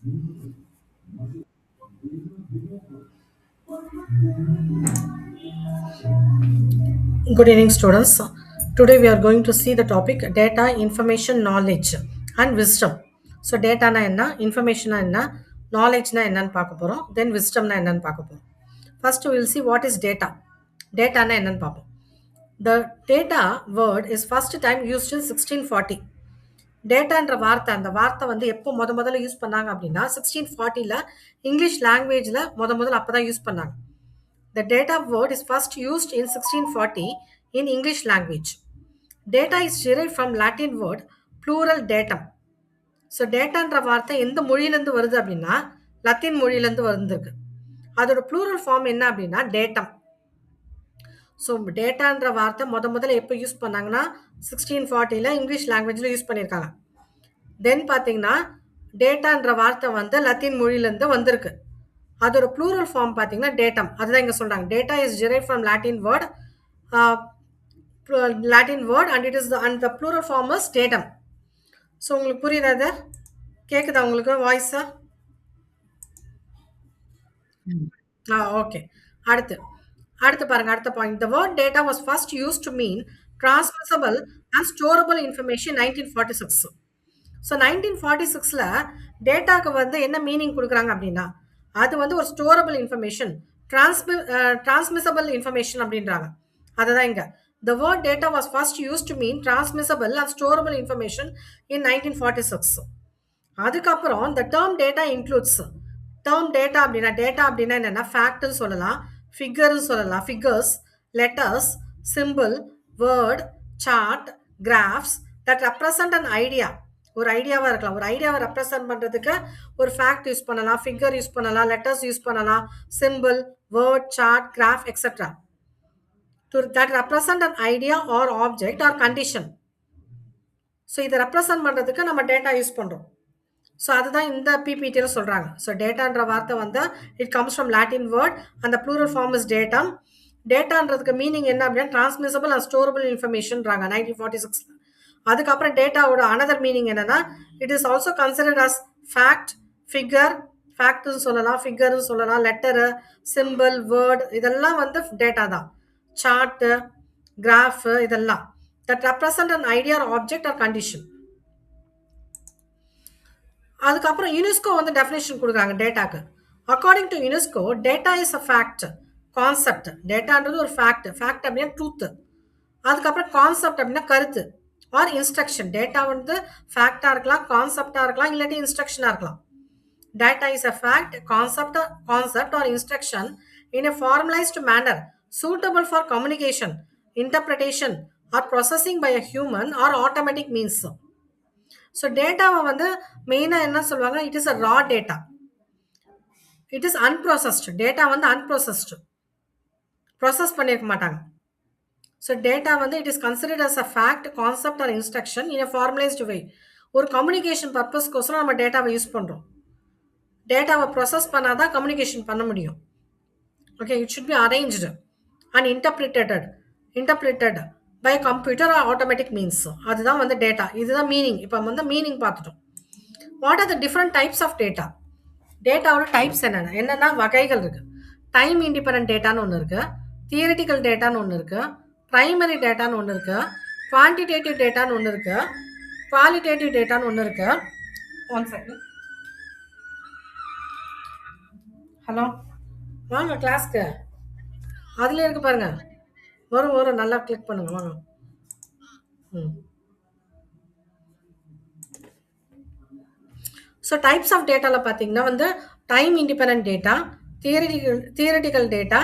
Good evening, students. Today we are going to see the topic data, information, knowledge, and wisdom. So, data na enna, information na enna, knowledge na enna பார்க்க போறோம். Then wisdom na enna பார்க்க போறோம். First, we will see what is data. Data na enna பார்ப்போம். The data word is first time used in 1640. டேட்டான்ற வார்த்தை அந்த வார்த்தை வந்து எப்போ முதல்ல யூஸ் பண்ணாங்க அப்படின்னா 1640ல இங்கிலீஷ் லாங்குவேஜில் முதல்ல அப்போ தான் யூஸ் பண்ணாங்க. The data word is first used in 1640 in English language. Data is derived from Latin word plural datum. So டேட்டான்ற வார்த்தை எந்த மொழியிலேருந்து வருது அப்படின்னா லத்தீன் மொழியிலேருந்து வந்திருக்கு. அதோட ப்ளூரல் ஃபார்ம் என்ன அப்படின்னா டேட்டம். ஸோ டேட்டான்ற வார்த்தை முதல்ல எப்போ யூஸ் பண்ணாங்கன்னா 1640ல இங்கிலீஷ் லாங்குவேஜில் யூஸ் பண்ணியிருக்காங்க. தென் பார்த்தீங்கன்னா டேட்டான்ற வார்த்தை வந்து லத்தீன் மொழியிலேருந்து வந்திருக்கு. அதோட ப்ளூரல் ஃபார்ம் பார்த்தீங்கன்னா டேட்டம். அதுதான் இங்கே சொல்கிறாங்க. Data is derived from Latin word and it is the plural form is datum. So உங்களுக்கு புரியுதா அது? கேட்குதா உங்களுக்கு வாய்ஸா? ஓகே. அடுத்து அடுத்து பாருங்க அடுத்த point. The word data was first used to mean transmissible and storable information 1946. So 1946ல டேட்டாக்கு வந்து என்ன மீனிங் கொடுக்குறாங்க அப்படின்னா அது வந்து ஒரு ஸ்டோரபிள் இன்ஃபர்மேஷன் டிரான்ஸ்மிசபிள் இன்ஃபர்மேஷன் அப்படின்றாங்க. அதுதான் இங்க the word data was first used to mean transmissible and storable information in 1946. அதுக்கப்புறம் the term data includes term data அப்படின்னா என்னன்னா ஃபேக்ட்னு சொல்லலாம், ஃபிகர்னு சொல்லலாம், figures, letters, simple, word, chart, graphs that represent an idea. ஒரு ஐடியாவாக இருக்கலாம். ஒரு ஐடியாவை ரெப்ரசன்ட் பண்ணுறதுக்கு ஒரு ஃபேக்ட் யூஸ் பண்ணலாம், ஃபிகர் யூஸ் பண்ணலாம், லெட்டர்ஸ் யூஸ் பண்ணலாம், simple, word, chart, graph etcetera. that represent an idea or object or condition. So இதை ரெப்ரசன்ட் பண்ணுறதுக்கு நம்ம டேட்டா யூஸ் பண்ணுறோம். ஸோ அதுதான் இந்த பிபிடியில் சொல்கிறாங்க. ஸோ டேட்டான்ற வார்த்தை வந்து it comes from Latin word அந்த ப்ளூரல் ஃபார்ம் இஸ் டேட்டா. டேட்டான்றதுக்கு மீனிங் என்ன அப்படின்னா டிரான்ஸ்மிசபிள் அண்ட் ஸ்டோரபிள் இன்ஃபர்மேஷன்றாங்க 1946. அதுக்கப்புறம் டேட்டாவோட அனதர் மீனிங் என்னன்னா it is also considered as fact, figure, ஃபேக்ட்னு சொல்லலாம், ஃபிகர்னு சொல்லலாம், லெட்டரு, சிம்பிள், வேர்ட் இதெல்லாம் வந்து டேட்டா தான். சார்ட்டு, கிராஃபு இதெல்லாம் that represent an idea or object or condition. அதுக்கப்புறம் யுனெஸ்கோ வந்து டெஃபினேஷன் கொடுக்குறாங்க டேட்டாக்கு. According to UNESCO data is a fact concept. டேட்டான்றது ஒரு ஃபேக்ட். ஃபேக்ட் அப்படின்னா ட்ரூத்து. அதுக்கப்புறம் கான்செப்ட் அப்படின்னா கருத்து ஆர் இன்ஸ்ட்ரக்ஷன். டேட்டா வந்து ஃபேக்டாக இருக்கலாம், கான்செப்டாக இருக்கலாம், இல்லாட்டி இன்ஸ்ட்ரக்ஷனாக இருக்கலாம். Data is a fact, concept or instruction in a formalized manner suitable for communication, interpretation or processing by a human or automatic means. So டேட்டாவை வந்து மெயினாக என்ன சொல்லுவாங்க, it is a raw data, it is unprocessed. Data வந்து unprocessed, process பண்ணியிருக்க மாட்டாங்க. So data வந்து it is considered as a fact, concept or instruction in a formalized way. ஒரு கம்யூனிகேஷன் பர்பஸ்க்கோசரம் நம்ம டேட்டாவை யூஸ் பண்ணுறோம். டேட்டாவை ப்ராசஸ் பண்ணால் தான் கம்யூனிகேஷன் பண்ண முடியும். Okay, it should be arranged and interpreted by computer or automatic means. அதுதான் வந்து டேட்டா. இதுதான் மீனிங். இப்போ வந்து மீனிங் பார்த்துட்டோம். What are the different types of data? டேட்டாவோட டைப்ஸ் என்னென்னா வகைகள் இருக்குது. டைம் இண்டிபெண்ட் டேட்டான்னு ஒன்று இருக்குது, தியரிட்டிக்கல் டேட்டான்னு ஒன்று இருக்குது, ப்ரைமரி டேட்டான்னு ஒன்று இருக்குது, குவான்டிடேட்டிவ் டேட்டான்னு ஒன்று இருக்குது, குவாலிட்டேட்டிவ் டேட்டான்னு ஒன்று இருக்குது. One second. ஹலோ, வாங்க கிளாஸ்க்கு. அதில் இருக்கு பாருங்க, வரும் நல்லா கிளிக் பண்ணுங்க வாங்க. ஸோ டைப்ஸ் ஆஃப் டேட்டாவில் பார்த்தீங்கன்னா வந்து time independent data, theoretical data,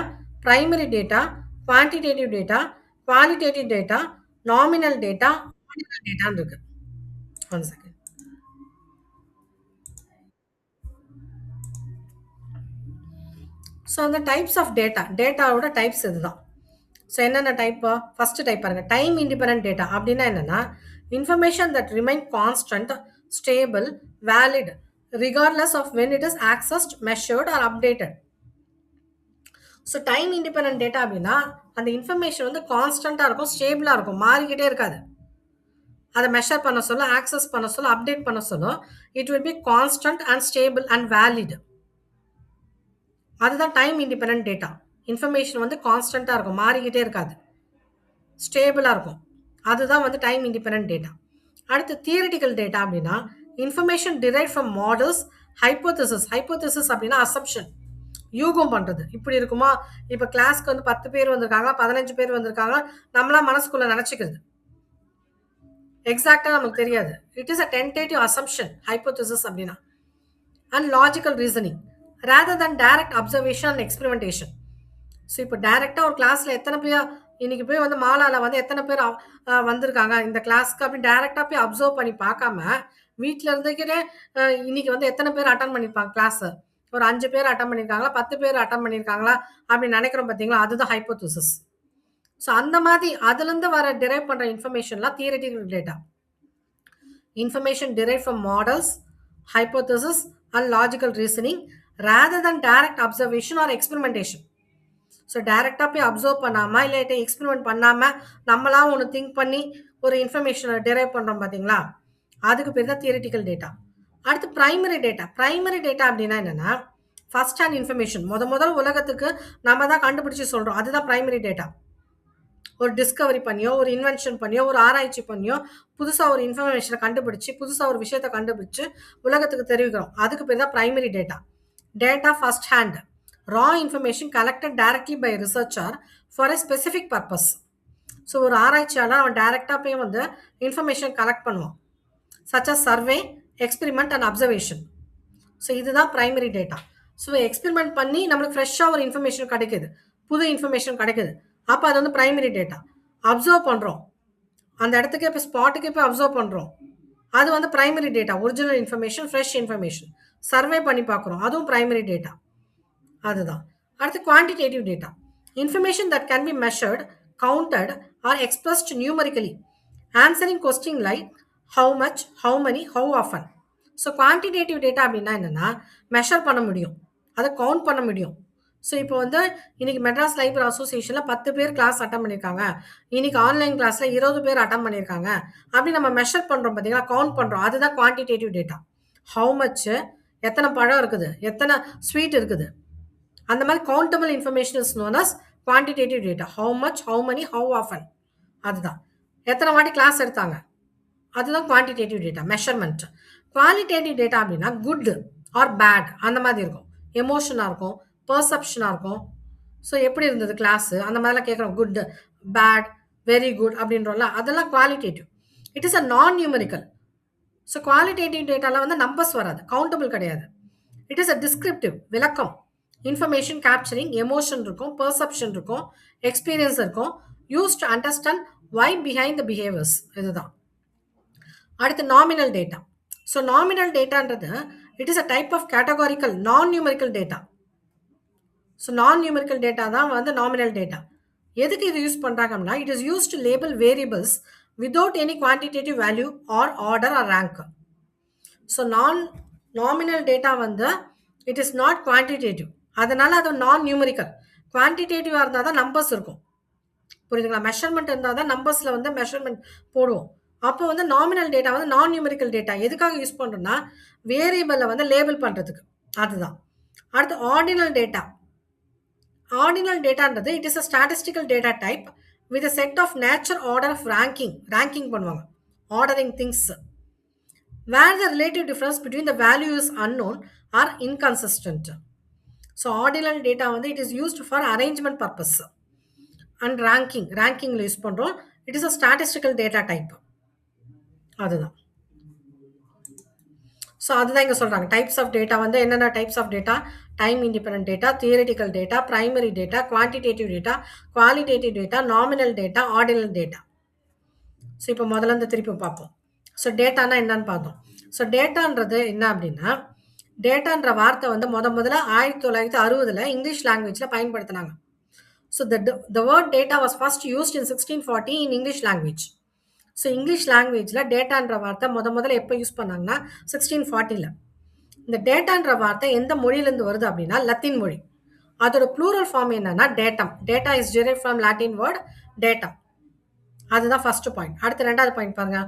primary data, quantitative data, qualitative data, nominal data, ordinal டேட்டான்னு இருக்கு. One second. ஸோ அந்த டைப்ஸ் ஆஃப் டேட்டாவோட டைப்ஸ் இதுதான். ஸோ என்னென்ன டைப்பு? ஃபஸ்ட்டு டைப் பாருங்கள், டைம் இண்டிபெண்ட் டேட்டா அப்படின்னா என்னென்னா information that remain constant, stable, valid regardless of when it is accessed, measured or updated. So time independent data அப்படின்னா அந்த information வந்து கான்ஸ்டண்ட்டாக இருக்கும், ஸ்டேபிளாக இருக்கும், மாறிக்கிட்டே இருக்காது. அத மெஷர் பண்ண சொல்ல, ஆக்சஸ் பண்ண சொல்ல, அப்டேட் பண்ண சொல்ல, it will be constant and stable and valid. அதுதான் டைம் இண்டிபெண்டன்ட் டேட்டா. இன்ஃபர்மேஷன் வந்து கான்ஸ்டன்ட்டா இருக்கும். மாறிக்கிட்டே இருக்காது. ஸ்டேபிளா இருக்கும். அதுதான் வந்து டைம் இண்டிபெண்டன்ட் டேட்டா. அடுத்து தியரிட்டிக்கல் டேட்டா அப்படின்னா, information derive from models, hypothesis. Hypothesis அப்படின்னா அசம்ப்ஷன். யூகம் பண்றது. இப்படி இருக்குமா? இப்ப கிளாஸ்க்கு வந்து 10 பேர் வந்திருக்காங்க, 15 பேர் வந்திருக்காங்க. நம்மளா மனசுக்குள்ள நெனச்சுக்கிறது. எக்ஸாக்ட்டா நமக்கு தெரியாது. It is a tentative assumption hypothesis அப்படின்னா. And logical reasoning rather than direct observation and experimentation. So இப்போ டைரெக்டாக ஒரு கிளாஸில் எத்தனை பேர் இன்னைக்கு போய் வந்து மாலாவில் வந்து எத்தனை பேர் வந்திருக்காங்க இந்த கிளாஸ்க்கு அப்படின்னு டைரெக்டாக போய் அப்சர்வ் பண்ணி பார்க்காம வீட்டில் இருந்துக்கிட்டே இன்னைக்கு வந்து எத்தனை பேர் அட்டன் பண்ணியிருப்பாங்க கிளாஸை, ஒரு 5 பேர் அட்டன் பண்ணியிருக்காங்களா, 10 பேர் அட்டன் பண்ணியிருக்காங்களா அப்படின்னு நினைக்கிறோம் பார்த்தீங்களா, அதுதான் ஹைப்போதசிஸ். ஸோ அந்த மாதிரி அதுலேருந்து வர டிரைவ் பண்ணுற இன்ஃபர்மேஷன்லாம் theoretical data. Information derive from models, hypothesis and logical reasoning rather than direct observation or experimentation. So டைரெக்டாக போய் அப்சர்வ் பண்ணாமல் இல்லாட்டி எக்ஸ்பெரிமெண்ட் பண்ணாமல் நம்மளாம் ஒன்று திங்க் பண்ணி ஒரு இன்ஃபர்மேஷனை டிரைவ் பண்ணுறோம் பார்த்தீங்களா, அதுக்கு பேர் தான் தியரிட்டிக்கல் டேட்டா. அடுத்து பிரைமரி டேட்டா. பிரைமரி டேட்டா அப்படின்னா என்னென்னா ஃபர்ஸ்ட் ஹேண்ட் இன்ஃபர்மேஷன். முதல் உலகத்துக்கு நம்ம தான் கண்டுபிடிச்சி சொல்கிறோம், அதுதான் பிரைமரி டேட்டா. ஒரு டிஸ்கவரி பண்ணியோ, ஒரு இன்வென்ஷன் பண்ணியோ, ஒரு ஆராய்ச்சி பண்ணியோ, புதுசாக ஒரு இன்ஃபர்மேஷனை கண்டுபிடிச்சி, புதுசாக ஒரு விஷயத்தை கண்டுபிடிச்சு உலகத்துக்கு தெரிவிக்கிறோம், அதுக்கு பேர் தான் primary data. Data first hand raw information collected directly by researcher for a specific purpose. So ஒரு ஆராய்ச்சியாளர் அவன் டைரெக்டாக போய் வந்து இன்ஃபர்மேஷன் கலெக்ட் பண்ணுவான், such as survey, experiment and observation. So இதுதான் பிரைமரி டேட்டா. ஸோ எக்ஸ்பெரிமெண்ட் பண்ணி நம்மளுக்கு ஃப்ரெஷ்ஷாக ஒரு இன்ஃபர்மேஷன் கிடைக்குது, புது இன்ஃபர்மேஷன் கிடைக்குது, அப்போ அது வந்து பிரைமரி டேட்டா. அப்சர்வ் பண்ணுறோம், அந்த இடத்துக்கே இப்போ ஸ்பாட்டுக்கே போய் அப்சர்வ் பண்ணுறோம், அது வந்து primary data. Original information, fresh information. Survey பண்ணி பார்க்குறோம், அதுவும் பிரைமரி டேட்டா. அதுதான். அடுத்து quantitative data. Information that can be measured, counted or expressed numerically, answering question like how much, how many, how often. So quantitative data அப்படின்னா என்னென்னா measure பண்ண முடியும், அதை கவுண்ட் பண்ண முடியும். ஸோ இப்போ வந்து இன்னைக்கு மெட்ராஸ் லைப்ரரி அசோசியேஷனில் 10 பேர் கிளாஸ் அட்டன் பண்ணியிருக்காங்க, இன்னைக்கு ஆன்லைன் கிளாஸில் 20 பேர் அட்டன் பண்ணியிருக்காங்க அப்படி நம்ம மெஷர் பண்ணுறோம் பார்த்தீங்களா, கவுண்ட் பண்ணுறோம், அதுதான் குவான்டிடேட்டிவ் டேட்டா. ஹவு மச்சு, எத்தனை பழம் இருக்குது, எத்தனை ஸ்வீட் இருக்குது, அந்த மாதிரி countable information is known as quantitative data. How much, how many, how often. அதுதான். எத்தனை வாட்டி கிளாஸ் எடுத்தாங்க, அதுதான் quantitative data, measurement. Qualitative data அப்படின்னா குட் ஆர் பேட் அந்த மாதிரி இருக்கும், எமோஷனாக இருக்கும், பர்செப்ஷனாக இருக்கும். ஸோ எப்படி இருந்தது கிளாஸு அந்த மாதிரிலாம் கேட்குறோம், குட், பேட், வெரி குட் அப்படின்றோம்ல, அதெல்லாம் குவாலிட்டேட்டிவ். இட் இஸ் அ நான் நியூமரிக்கல். ஸோ குவாலிட்டேட்டிவ் டேட்டாவில் வந்து நம்பர்ஸ் வராது, கவுண்டபிள் கிடையாது. இட் இஸ் அ டிஸ்கிரிப்டிவ், விளக்கம். இன்ஃபர்மேஷன் கேப்சரிங், எமோஷன் இருக்கும், பெர்செப்ஷன் இருக்கும், எக்ஸ்பீரியன்ஸ் இருக்கும், use to understand why behind the behaviours. இதுதான். அடுத்து நாமினல் டேட்டா. ஸோ நாமினல் டேட்டான்றது it is a type of categorical non numerical data. So non numerical data தான் வந்து nominal data. எதுக்கு இது யூஸ் பண்ணுறாங்க அப்படின்னா it is use to label variables without any quantitative value or order or rank. So nominal data வந்து it is not quantitative, அதனால அது நான் நியூமரிக்கல். குவான்டிடேட்டிவாக இருந்தால் தான் நம்பர்ஸ் இருக்கும், புரியுதுங்களா? மெஷர்மெண்ட் இருந்தால் தான் நம்பர்ஸில் வந்து மெஷர்மெண்ட் போடுவோம். அப்போ வந்து நாமினல் டேட்டா வந்து நான் நியூமரிக்கல் டேட்டா எதுக்காக யூஸ் பண்ணுறோம்னா வேரியபிளை வந்து லேபிள் பண்ணுறதுக்கு, அதுதான். அடுத்து ஆர்டினல் டேட்டா. ஆர்டினல் டேட்டான்றது it is a statistical data type with a set of nature order of ranking பண்ணுவாங்க, ordering things, where the relative difference between the value is unknown or inconsistent. So ordinal data வந்து it is used for arrangement purpose and ranking use பண்ணுறோம். it is a statistical data type. அதுதான். So அதுதான் இங்கே சொல்கிறாங்க types of data வந்து என்னென்ன types of data: time independent data, theoretical data, primary data, quantitative data, qualitative data, nominal data, ordinal data. So இப்போ முதல்ல இருந்து திருப்பி பார்ப்போம். ஸோ டேட்டானா என்னன்னு பார்த்தோம். ஸோ டேட்டான்றது என்ன அப்படின்னா டேட்டான்ற வார்த்தை வந்து முதல்ல 1960 இங்கிலீஷ் லாங்குவேஜில் பயன்படுத்தினாங்க. So the word data was first used in 1640 in English language. So English லாங்குவேஜில் டேட்டான்ற வார்த்தை முதல்ல எப்போ யூஸ் பண்ணாங்கன்னா 1640. இந்த டேட்டான்ற வார்த்தை எந்த மொழியிலேருந்து வருது அப்படின்னா லத்தீன் மொழி. அதோட ப்ளூரல் ஃபார்ம் என்னன்னா datum. Data is derived from Latin word datum. அதுதான் ஃபர்ஸ்ட் பாயிண்ட். அடுத்து ரெண்டாவது பாயிண்ட் பாருங்க.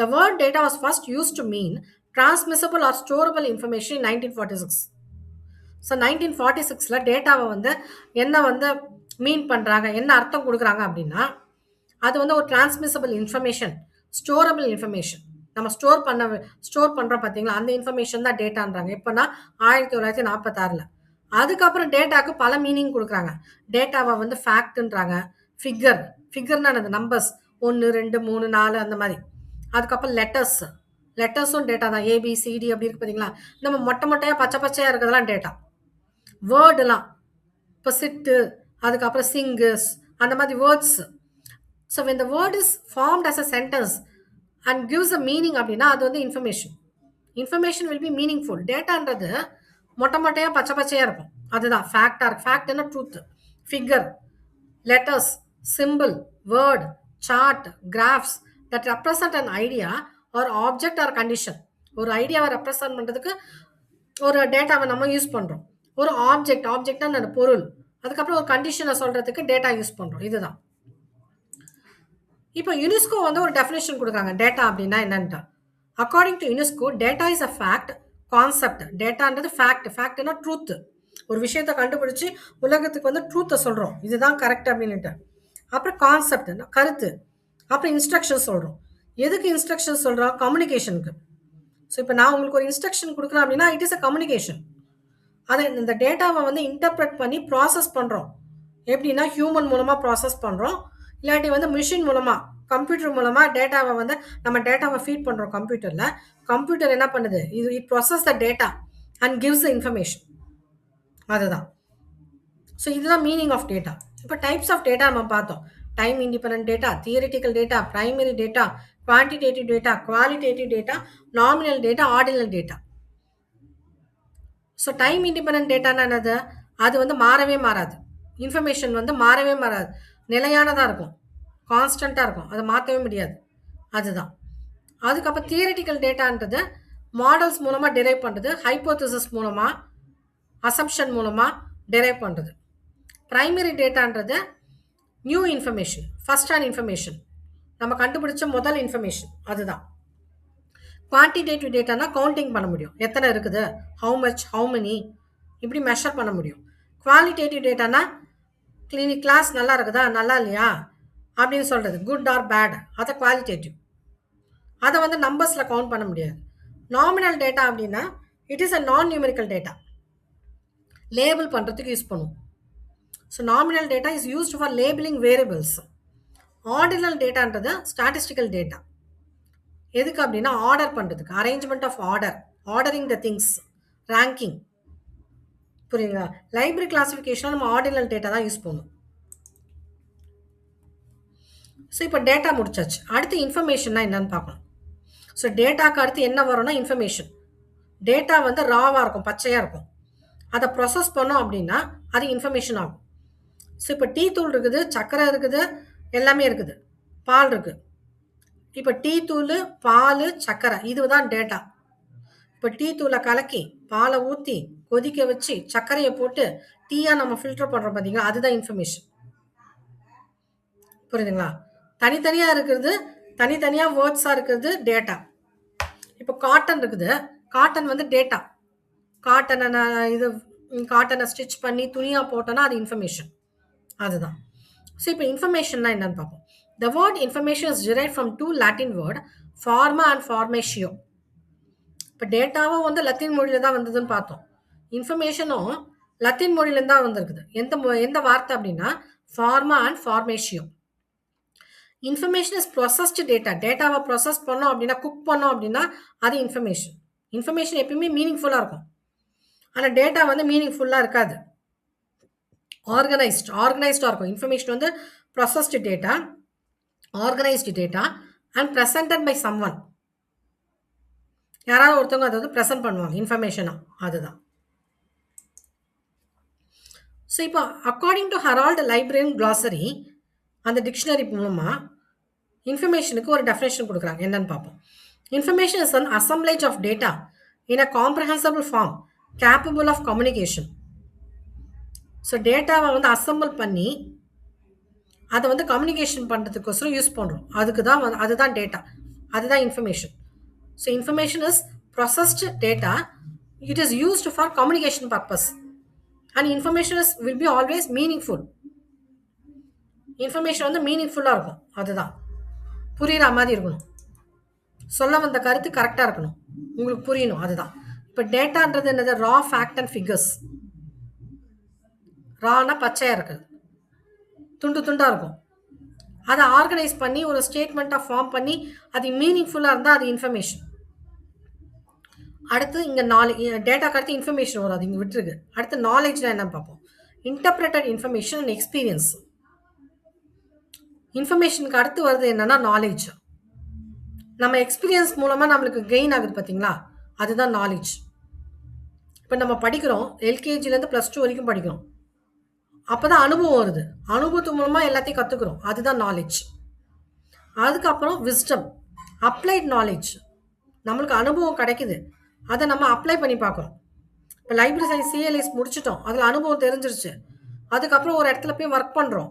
The word data was first used to mean transmissible or storeable information in 1946. So 1946ல டேட்டாவை வந்து என்ன வந்து மீன் பண்ணுறாங்க, என்ன அர்த்தம் கொடுக்குறாங்க அப்படின்னா, அது வந்து ஒரு டிரான்ஸ்மிசபிள் இன்ஃபர்மேஷன், ஸ்டோரபிள் இன்ஃபர்மேஷன். நம்ம ஸ்டோர் பண்ணுறோம் பார்த்தீங்களா, அந்த இன்ஃபர்மேஷன் தான் டேட்டான்றாங்க. எப்போனா 1946ல். அதுக்கப்புறம் டேட்டாக்கு பல மீனிங் கொடுக்குறாங்க. டேட்டாவை வந்து ஃபேக்ட்ன்றாங்க, ஃபிகர்னா என்னது, நம்பர்ஸ் 1 2 3 4 அந்த மாதிரி. அதுக்கப்புறம் லெட்டர்ஸும் டேட்டா தான். ஏபிசிடி அப்படி இருக்கு பார்த்தீங்களா, நம்ம மொட்டை மொட்டையாக பச்சை பச்சையாக இருக்கிறதெல்லாம் டேட்டா. வேர்டுலாம் இப்போ சிட்டு, அதுக்கப்புறம் சிங்கர்ஸ், அந்த மாதிரி words. So when the word is formed as a sentence and gives a meaning அப்படின்னா அது வந்து இன்ஃபர்மேஷன் will be meaningful. டேட்டான்றது மொட்டை மொட்டையாக பச்சை பச்சையாக இருக்கும், அதுதான் ஃபேக்ட்னா truth. Figure, letters, simple, word, chart, graphs that represent an idea or object or condition. ஒரு ஐடியாவை ரெப்ரசன்ட் பண்ணுறதுக்கு ஒரு டேட்டாவை நம்ம யூஸ் பண்ணுறோம். ஒரு ஆப்ஜெக்ட்னா பொருள். அதுக்கப்புறம் ஒரு கண்டிஷனை சொல்கிறதுக்கு டேட்டா யூஸ் பண்ணுறோம். இதுதான். இப்போ யுனெஸ்கோ வந்து ஒரு டெஃபினேஷன் கொடுக்குறாங்க டேட்டா அப்படின்னா என்னன்ட்டு. According to UNESCO, data is a fact concept. டேட்டான்றது ஃபேக்ட்னா ட்ரூத். ஒரு விஷயத்தை கண்டுபிடிச்சி உலகத்துக்கு வந்து ட்ரூத்தை சொல்கிறோம், இதுதான் கரெக்ட் அப்படின்ட்டு. அப்புறம் கான்செப்ட் கருத்து. அப்புறம் இன்ஸ்ட்ரக்ஷன் சொல்கிறோம். எதுக்கு இன்ஸ்ட்ரக்ஷன் சொல்கிறோம்? கம்யூனிகேஷனுக்கு. ஸோ இப்போ நான் உங்களுக்கு ஒரு இன்ஸ்ட்ரக்ஷன் கொடுக்குறேன் அப்படின்னா இட் இஸ் அ கம்யூனிகேஷன். அதை இந்த டேட்டாவை வந்து இன்டர்பிரட் பண்ணி ப்ராசஸ் பண்ணுறோம். எப்படின்னா ஹியூமன் மூலமாக ப்ராசஸ் பண்ணுறோம், இல்லாட்டி வந்து மிஷின் மூலமாக, கம்ப்யூட்டர் மூலமாக டேட்டாவை வந்து நம்ம டேட்டாவை ஃபீட் பண்ணுறோம் கம்ப்யூட்டரில். கம்ப்யூட்டர் என்ன பண்ணுது, it process the data and gives the information. அதுதான். ஸோ இதுதான் மீனிங் ஆஃப் டேட்டா. இப்போ டைப்ஸ் ஆஃப் டேட்டா நம்ம பார்த்தோம். Time independent data, theoretical data, primary data, quantitative data, qualitative data, nominal data, ordinal data. So time independent டேட்டானா என்னது, அது வந்து மாறவே மாறாது. இன்ஃபர்மேஷன் வந்து மாறவே மாறாது, நிலையானதாக இருக்கும், கான்ஸ்டண்ட்டாக இருக்கும், அதை மாற்றவே முடியாது. அதுதான். அதுக்கப்புறம் தியரிட்டிக்கல் டேட்டான்றது மாடல்ஸ் மூலமாக டிரைவ் பண்ணுறது, ஹைப்போதிசிஸ் மூலமாக, அசம்ஷன் மூலமாக டிரைவ் பண்ணுறது. பிரைமரி டேட்டான்றது new information, first hand information, நம்ம கண்டுபிடிச்ச முதல் இன்ஃபர்மேஷன், அதுதான். குவான்டிடேட்டிவ் டேட்டானா கவுண்டிங் பண்ண முடியும், எத்தனை இருக்குது, ஹவு மச், ஹவு மெனி, இப்படி மெஷர் பண்ண முடியும். குவாலிட்டேட்டிவ் டேட்டானா கிளாஸ் நல்லா இருக்குதா, நல்லா இல்லையா அப்படின்னு சொல்கிறது, குட் ஆர் பேட், அதை குவாலிட்டேட்டிவ். அதை வந்து நம்பர்ஸில் கவுண்ட் பண்ண முடியாது. நாமினல் டேட்டா அப்படின்னா it is a non numerical data, label பண்ணுறதுக்கு யூஸ் பண்ணுவோம். So nominal data is used for labelling variables. Ordinal டேட்டான்றது ஸ்டாட்டிஸ்டிக்கல் டேட்டா. எதுக்கு அப்படின்னா ஆர்டர் பண்ணுறதுக்கு, arrangement of ordering the things, ranking. புரியுங்களா? லைப்ரரி கிளாசிஃபிகேஷனாக நம்ம ஆர்டினல் டேட்டா தான் யூஸ் பண்ணுவோம். ஸோ இப்போ டேட்டா முடிச்சாச்சு. அடுத்து இன்ஃபர்மேஷன்னா என்னன்னு பார்க்கணும். ஸோ டேட்டாக்கு அடுத்து என்ன வரும்னா இன்ஃபர்மேஷன். டேட்டா வந்து ராவாக இருக்கும், பச்சையாக இருக்கும். அதை ப்ராசஸ் பண்ணோம் அப்படின்னா அது இன்ஃபர்மேஷன் ஆகும். ஸோ இப்போ டீ தூள் இருக்குது, சர்க்கரை இருக்குது, எல்லாமே இருக்குது, பால் இருக்குது. இப்போ டீ தூள், பால், சர்க்கரை, இதுதான் டேட்டா. இப்போ டீ தூளை கலக்கி பாலை ஊற்றி கொதிக்க வச்சு சர்க்கரையை போட்டு டீயாக நம்ம ஃபில்டர் பண்ணுறோம் பார்த்தீங்களா, அதுதான் இன்ஃபர்மேஷன். புரியுதுங்களா? தனித்தனியாக இருக்கிறது, தனித்தனியாக வேர்ட்ஸாக இருக்கிறது டேட்டா. இப்போ காட்டன் இருக்குது, காட்டன் வந்து டேட்டா. காட்டனை ஸ்டிச் பண்ணி துணியாக போட்டோன்னா அது இன்ஃபர்மேஷன், அதுதான். ஸோ இப்போ இன்ஃபர்மேஷன்னா என்னன்னு பார்ப்போம். The word information is derived from two Latin word, forma and formatio. இப்போ டேட்டாவும் வந்து லத்தீன் மொழியில தான் வந்ததுன்னு பார்த்தோம். இன்ஃபர்மேஷனும் லத்தீன் மொழியிலேருந்து தான் வந்திருக்குது. எந்த வார்த்தை அப்படின்னா forma and formatio. Information is processed data. டேட்டாவை ப்ரொசஸ் பண்ணோம் அப்படின்னா, குக் பண்ணோம் அப்படின்னா அது இன்ஃபர்மேஷன். இன்ஃபர்மேஷன் எப்பயுமே மீனிங்ஃபுல்லாக இருக்கும், ஆனால் டேட்டா வந்து மீனிங்ஃபுல்லாக இருக்காது, ஆர்கனைஸ்டாக இருக்கும். இன்ஃபர்மேஷன் வந்து processed data, organised data and presented by someone. யாராவது ஒருத்தவங்க அதை வந்து ப்ரெசென்ட் பண்ணுவாங்க இன்ஃபர்மேஷனாக, அதுதான். ஸோ இப்போ according to Harrod's librarian glossary, அந்த டிக்ஷனரி மூலமாக இன்ஃபர்மேஷனுக்கு ஒரு டெஃபினேஷன் கொடுக்குறாங்க. என்னன்னு பார்ப்போம். Information is an assemblage of data in a comprehensible form capable of communication. So டேட்டாவை வந்து அசம்பிள் பண்ணி அதை வந்து கம்யூனிகேஷன் பண்ணுறதுக்கோசரம் யூஸ் பண்ணுறோம், அதுதான் டேட்டா. அதுதான் information. So information is processed data. It is used for communication purpose. And information is will be always meaningful. Information வந்து மீனிங்ஃபுல்லாக இருக்கும். அதுதான் புரியுற மாதிரி இருக்கணும். சொல்ல வந்த கருத்து கரெக்டாக இருக்கணும், உங்களுக்கு புரியணும். அதுதான் இப்போ டேட்டான்றது என்னது? ரா ஃபேக்ட் அண்ட் ஃபிகர்ஸ். ரானா பச்சையாக இருக்குது, துண்டு துண்டாக இருக்கும். அதை ஆர்கனைஸ் பண்ணி ஒரு ஸ்டேட்மெண்ட்டாக ஃபார்ம் பண்ணி அது மீனிங்ஃபுல்லாக இருந்தால் அது இன்ஃபர்மேஷன். அடுத்து இங்கே டேட்டாக்கு அடுத்து இன்ஃபர்மேஷன் வரும், அது இங்கே விட்டுருக்கு. அடுத்து நாலேஜ்னா என்னன்னு பார்ப்போம். Interpreted information and experience. இன்ஃபர்மேஷனுக்கு அடுத்து வருது என்னன்னா நாலேஜ். நம்ம எக்ஸ்பீரியன்ஸ் மூலமாக நம்மளுக்கு கெயின் ஆகுது பார்த்தீங்களா, அதுதான் நாலேஜ். இப்போ நம்ம படிக்கிறோம், எல்கேஜிலேருந்து +2 வரைக்கும் படிக்கிறோம். அப்போ தான் அனுபவம் வருது. அனுபவத்து மூலமாக எல்லாத்தையும் கற்றுக்குறோம், அதுதான் நாலேஜ். அதுக்கப்புறம் விஸ்டம், அப்ளைட் நாலேஜ். நம்மளுக்கு அனுபவம் கிடைக்குது, அதை நம்ம அப்ளை பண்ணி பார்க்குறோம். இப்போ லைப்ரரி சயின்ஸ் சிஎல்எஸ் முடிச்சிட்டோம், அதில் அனுபவம் தெரிஞ்சிருச்சு. அதுக்கப்புறம் ஒரு இடத்துல போய் ஒர்க் பண்ணுறோம்.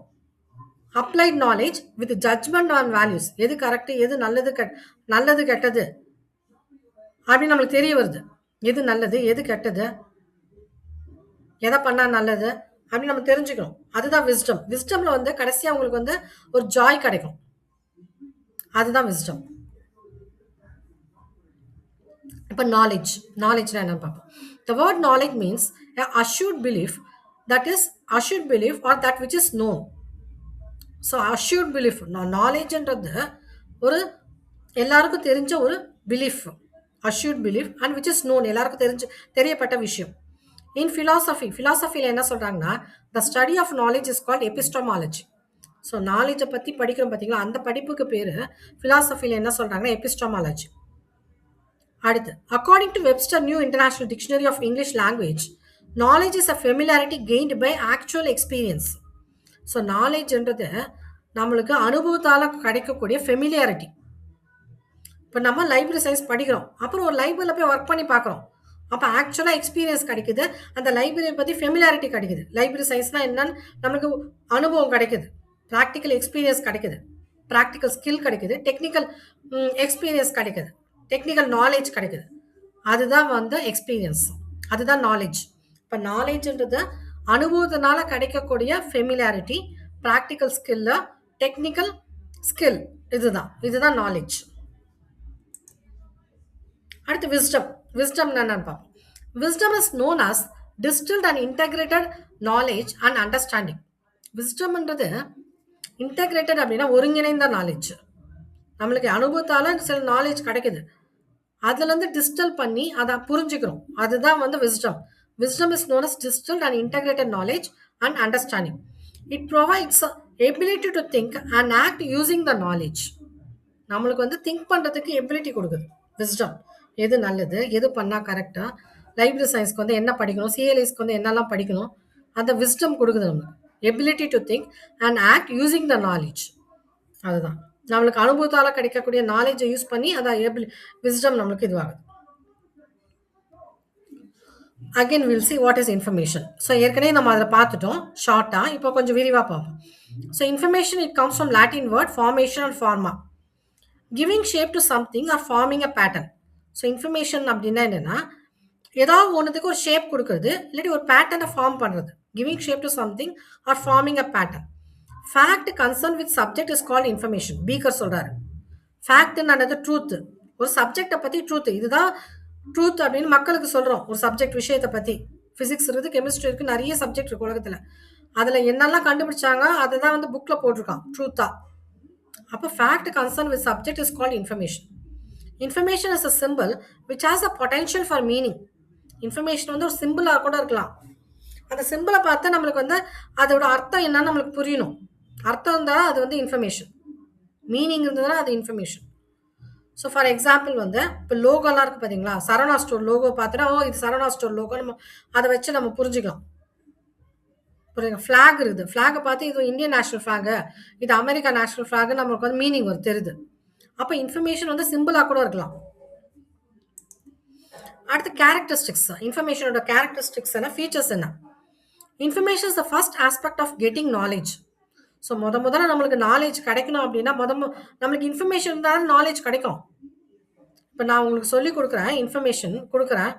Applied knowledge with judgment on values. எது கரெக்டு, எது நல்லது கெட்டது அப்படின்னு நம்மளுக்கு தெரிய வருது. எது நல்லது, எது கெட்டது, எதை பண்ணால் நல்லது அப்படின்னு நம்ம தெரிஞ்சுக்கணும். அதுதான் விஸ்டம். விஸ்டமில் வந்து கடைசியாக உங்களுக்கு வந்து ஒரு ஜாய் கிடைக்கும், அதுதான் விஸ்டம். இப்போ நாலேஜ்னா என்னன்னு பார்ப்போம். The word knowledge means assured belief, that is assured belief or that which is known. So assured belief, நாலேஜ்ன்றது ஒரு எல்லாருக்கும் தெரிஞ்ச ஒரு belief, assured belief and which is known, எல்லாருக்கும் தெரியப்பட்ட விஷயம். இன் ஃபிலாசபியில் என்ன சொல்கிறாங்கன்னா, the study of knowledge is called epistemology. So நாலேஜை பற்றி படிக்கிறோம் பார்த்தீங்களா, அந்த படிப்புக்கு பேர் ஃபிலாசபியில் என்ன சொல்கிறாங்கன்னா எபிஸ்டமாலஜி. அடுத்து, according to Webster new international dictionary of English language, knowledge is a familiarity gained by actual experience. So நாலேஜ்ன்றது நம்மளுக்கு அனுபவத்தால் கிடைக்கக்கூடிய ஃபெமிலியாரிட்டி. இப்போ நம்ம லைப்ரரி சயின்ஸ் படிக்கிறோம், அப்புறம் ஒரு லைப்ரரியில் போய் ஒர்க் பண்ணி பார்க்குறோம், அப்போ ஆக்சுவலாக எக்ஸ்பீரியன்ஸ் கிடைக்குது, அந்த லைப்ரரியை பற்றி ஃபெமிலாரிட்டி கிடைக்குது. லைப்ரரி சயின்ஸ்னால் என்னன்னு நம்மளுக்கு அனுபவம் கிடைக்குது, ப்ராக்டிக்கல் எக்ஸ்பீரியன்ஸ் கிடைக்குது, ப்ராக்டிக்கல் ஸ்கில் கிடைக்குது, டெக்னிக்கல் எக்ஸ்பீரியன்ஸ் கிடைக்குது, டெக்னிக்கல் நாலேஜ் கிடைக்குது. அதுதான் வந்து எக்ஸ்பீரியன்ஸ், அதுதான் நாலேஜ். இப்போ நாலேஜ்ன்றது அனுபவத்தினால கிடைக்கக்கூடிய familiarity, practical skill, technical skill, இதுதான் நாலேஜ். அடுத்து விஸ்டம் என்னன்னு பார்ப்போம். Wisdom is known as distilled and integrated knowledge and understanding. விஸ்டம்ன்றது இன்டகிரேட்டட் அப்படின்னா ஒருங்கிணைந்த நாலேஜ். நம்மளுக்கு அனுபவத்தால் சில நாலேஜ் கிடைக்குது, அதுலேருந்து டிஸ்டில் பண்ணி அதை புரிஞ்சுக்கிறோம், அதுதான் வந்து wisdom. Wisdom is known as distilled and integrated knowledge and understanding. It provides ability to think and act using the knowledge. நம்மளுக்கு வந்து திங்க் பண்ணுறதுக்கு எபிலிட்டி கொடுக்குது விஸ்டம். எது நல்லது, எது பண்ணால் கரெக்டாக, லைப்ரரி சயின்ஸ்க்கு வந்து என்ன படிக்கணும், சிஎல்எஸ்க்கு வந்து என்னெல்லாம் படிக்கணும், அந்த விஸ்டம் கொடுக்குது நம்மளுக்கு. Ability to think and act using the knowledge. அதுதான் நம்மளுக்கு அனுபவத்தால் கிடைக்கக்கூடிய நாலேஜை யூஸ் பண்ணி அதை விஸ்டம் நம்மளுக்கு இதுவாகுது. Again will see what is information. So ஏற்கனவே நம்ம அதில் பார்த்துட்டோம் ஷார்ட்டாக, இப்போ கொஞ்சம் விரிவாக பார்ப்போம். So information it comes from Latin word formation and forma, giving shape to something or forming a pattern. So information அப்படின்னா என்னென்னா, ஏதாவது ஒன்றுத்துக்கு ஒரு ஷேப் கொடுக்குறது, இல்லாட்டி ஒரு பேட்டர்னை ஃபார்ம் பண்ணுறது. Giving shape to something or forming a pattern. Fact concern with subject is called information. Beaker சொல்கிறாரு. ஃபேக்ட்னு ட்ரூத், ஒரு சப்ஜெக்டை பற்றி ட்ரூத், இதுதான் ட்ரூத் அப்படின்னு மக்களுக்கு சொல்கிறோம். ஒரு சப்ஜெக்ட் விஷயத்தை பற்றி, ஃபிசிக்ஸ் இருக்குது, கெமிஸ்ட்ரி இருக்குது, நிறைய சப்ஜெக்ட் இருக்குது உலகத்தில். அதில் என்னெல்லாம் கண்டுபிடிச்சாங்க அதை தான் வந்து புக்கில் போட்டிருக்கான் ட்ரூத்தா. அப்போ fact concern with subject is called information. Information is a simple which has a potential for meaning. Information வந்து ஒரு சிம்பிளாக கூட இருக்கலாம். அந்த சிம்பிளை பார்த்தா நம்மளுக்கு வந்து அதோட அர்த்தம் என்னன்னு நம்மளுக்கு புரியணும். அர்த்தம் இருந்தால் அது வந்து இன்ஃபர்மேஷன், மீனிங் இருந்ததுன்னா அது இன்ஃபர்மேஷன். ஸோ ஃபார் எக்ஸாம்பிள் வந்து இப்போ லோகோலாம் இருக்குது பார்த்தீங்களா, சரவணா ஸ்டோர் லோகோ பார்த்துட்டா இது சரவணா ஸ்டோர் லோகோ, நம்ம அதை வச்சு நம்ம புரிஞ்சுக்கலாம். புரியுங்க. ஃப்ளாக் இருக்குது, ஃப்ளாகை பார்த்து இது இந்தியன் நேஷனல் ஃப்ளாகு, இது அமெரிக்கா நேஷனல் ஃப்ளாகு, நம்மளுக்கு வந்து மீனிங் தெரியுது. அப்போ இன்ஃபர்மேஷன் வந்து சிம்பிளாக கூட இருக்கலாம். அடுத்து கேரக்டரிஸ்டிக்ஸ், இன்ஃபர்மேஷனோட கேரக்டரிஸ்டிக்ஸ் என்ன, ஃபீச்சர்ஸ் என்ன. Information is the first aspect of getting knowledge. So முதல்ல நம்மளுக்கு நாலேட்ஜ் கிடைக்கணும் அப்படின்னா, நம்மளுக்கு இன்ஃபர்மேஷன் இருந்தா தான் நாலேட்ஜ் கிடைக்கும். இப்ப நான் உங்களுக்கு சொல்லிக் குடுக்குறேன், இன்ஃபர்மேஷன் குடுக்குறேன்.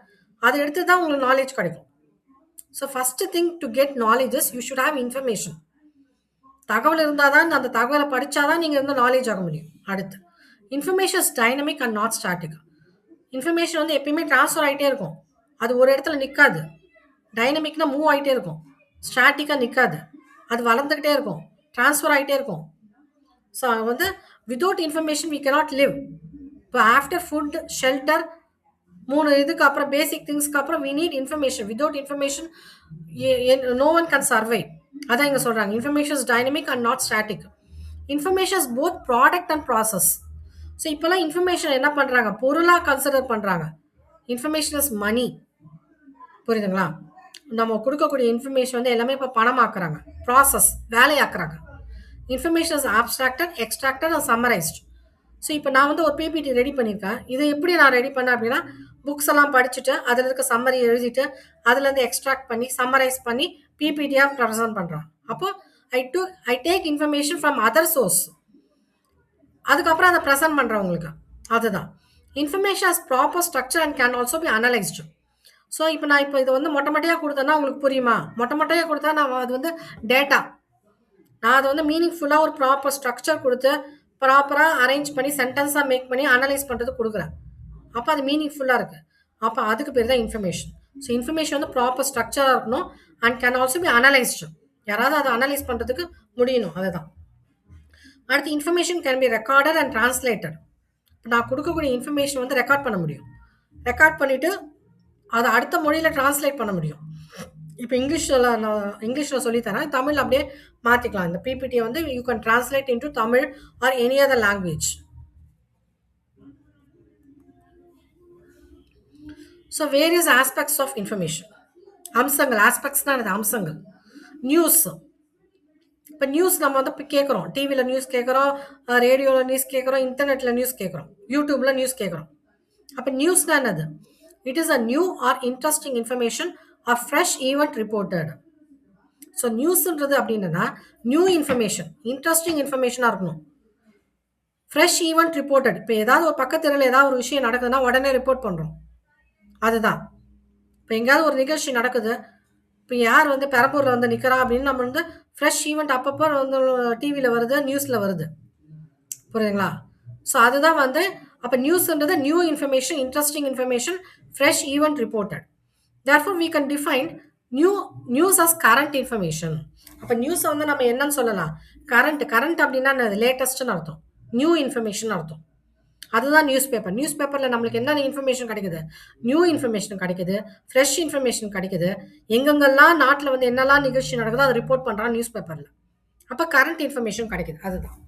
அத எடுத்து தான் உங்களுக்கு நாலேட்ஜ் கிடைக்கும். So first thing to get knowledge is you should have information. தகவல் இருந்தா தான், அந்த தகவல படிச்சா தான் நீங்க வந்து நாலேட்ஜ் ஆக முடியும். அடுத்து, information is dynamic and not static. Information வந்து எப்பயுமே ட்ரான்ஸ்ஃபர் ஆயிட்டே இருக்கும். அது ஒரு இடத்துல நிக்காது. டைனமிக்னா மூவ் ஆயிட்டே இருக்கும். ஸ்டாட்டிக்கா நிக்காது. அது வளர்ந்துகிட்டே இருக்கும். ட்ரான்ஸ்ஃபர் ஆயிட்டே இருக்கும். ஸோ வந்து without information we cannot live. இப்போ ஆஃப்டர் ஃபுட், ஷெல்டர் 3 இதுக்கு அப்புறம் பேசிக் திங்ஸ்க்கு அப்புறம் we need information. Without information no one can survive. அதான் இங்க சொல்றாங்க. Information is dynamic and not static. Information is both product and process. So இப்போல்லாம் information என்ன பண்றாங்க? பொருளா கன்சிடர் பண்றாங்க. Information is money. புரியுதுங்களா? நம்ம குடுக்கக்கூடிய இன்ஃபர்மேஷன் வந்து எல்லாமே இப்ப பணமாக்குறாங்க. ப்ராசஸ் வேலையாக்குறாங்க. Information is abstracted, extracted and summarised. So இப்போ நான் வந்து ஒரு பிபிடி ரெடி பண்ணியிருக்கேன். இதை எப்படி நான் ரெடி பண்ணேன் அப்படின்னா, புக்ஸ் எல்லாம் படிச்சுட்டு, அதில் இருக்க சம்மரி எழுதிட்டு, அதுலேருந்து எக்ஸ்ட்ராக்ட் பண்ணி, சம்மரைஸ் பண்ணி, பிபிடியாக ப்ரெசென்ட் பண்ணுறேன். அப்போ I take information from other source. அதுக்கப்புறம் அதை ப்ரெசென்ட் பண்ணுறேன் உங்களுக்கு. அதுதான். Information has proper structure and can also be analyst. So இப்போ நான் இப்போ இதை வந்து மொட்டை மொட்டையாக கொடுத்தேன்னா உங்களுக்கு புரியுமா? மொட்டை மொட்டையாக கொடுத்தா நான் அது வந்து டேட்டா. நான் அதை வந்து மீனிங்ஃபுல்லாக ஒரு ப்ராப்பர் ஸ்ட்ரக்சர் கொடுத்து ப்ராப்பராக அரேஞ்ச் பண்ணி சென்டென்ஸாக மேக் பண்ணி அனலைஸ் பண்ணுறது கொடுக்குறேன். அப்போ அது மீனிங்ஃபுல்லாக இருக்குது. அப்போ அதுக்கு பேர் தான் இன்ஃபர்மேஷன். ஸோ இன்ஃபர்மேஷன் வந்து ப்ராப்பர் ஸ்ட்ரக்சராக இருக்கணும் and can also be analyst. யாராவது அதை அனலைஸ் பண்ணுறதுக்கு முடியணும். அதுதான். அடுத்து, information can be recorded and translated. நான் கொடுக்கக்கூடிய இன்ஃபர்மேஷன் வந்து ரெக்கார்ட் பண்ண முடியும். ரெக்கார்ட் பண்ணிவிட்டு அதை அடுத்த மொழியில் டிரான்ஸ்லேட் பண்ண முடியும். இப்போ இங்கிலீஷில் சொல்லித்தரேன், தமிழ் அப்படியே மாற்றிக்கலாம். இந்த பிபிடியை வந்து you can translate into Tamil or any other language. So various aspects of information. அம்சங்கள், ஆஸ்பெக்ட்ஸ் தான் அது அம்சங்கள். நியூஸ். இப்போ நியூஸ் நம்ம வந்து இப்போ கேட்குறோம், டிவியில் நியூஸ் கேட்குறோம், ரேடியோவில் நியூஸ் கேட்குறோம், இன்டர்நெட்டில் நியூஸ் கேட்குறோம், யூடியூப்பில் நியூஸ் கேட்குறோம். அப்போ நியூஸ்னா என்னது? It is a new or interesting information or fresh event reported. So நியூஸ்ன்றது அப்படின்னா நியூ இன்ஃபர்மேஷன், இன்ட்ரெஸ்டிங் இன்ஃபர்மேஷனாக இருக்கணும். Fresh event reported. இப்போ ஏதாவது ஒரு பக்கத்தில் ஏதாவது ஒரு விஷயம் நடக்குதுன்னா உடனே ரிப்போர்ட் பண்ணுறோம். அதுதான். இப்போ எங்கேயாவது ஒரு நிகழ்ச்சி நடக்குது, இப்போ யார் வந்து பெரம்பூரில் வந்து நிற்கிறா அப்படின்னு நம்ம வந்து ஃப்ரெஷ் ஈவெண்ட் அப்பப்போ வந்து டிவியில் வருது, நியூஸில் வருது. புரியுதுங்களா? ஸோ அதுதான் வந்து அப்போ நியூஸ்ன்றது new information, interesting information, fresh event reported. Therefore we can define news as current information. அப்போ நியூஸை வந்து நம்ம என்னன்னு சொல்லலாம்? கரண்ட் அப்படின்னா லேட்டஸ்ட்னு அர்த்தம். நியூ இன்ஃபர்மேஷன் அர்த்தம். அதுதான் நியூஸ் பேப்பர். நியூஸ் பேப்பரில் நம்மளுக்கு என்ன இன்ஃபர்மேஷன் கிடைக்குது? நியூ இன்ஃபர்மேஷன் கிடைக்குது, ஃப்ரெஷ் இன்ஃபர்மேஷன் கிடைக்குது. எங்கெங்கெல்லாம் நாட்டில் வந்து என்னெல்லாம் நிகழ்ச்சி நடக்குதோ அதை ரிப்போர்ட் பண்ணுறான் நியூஸ் பேப்பரில். அப்போ கரண்ட் இன்ஃபர்மேஷன் கிடைக்குது. அதுதான்.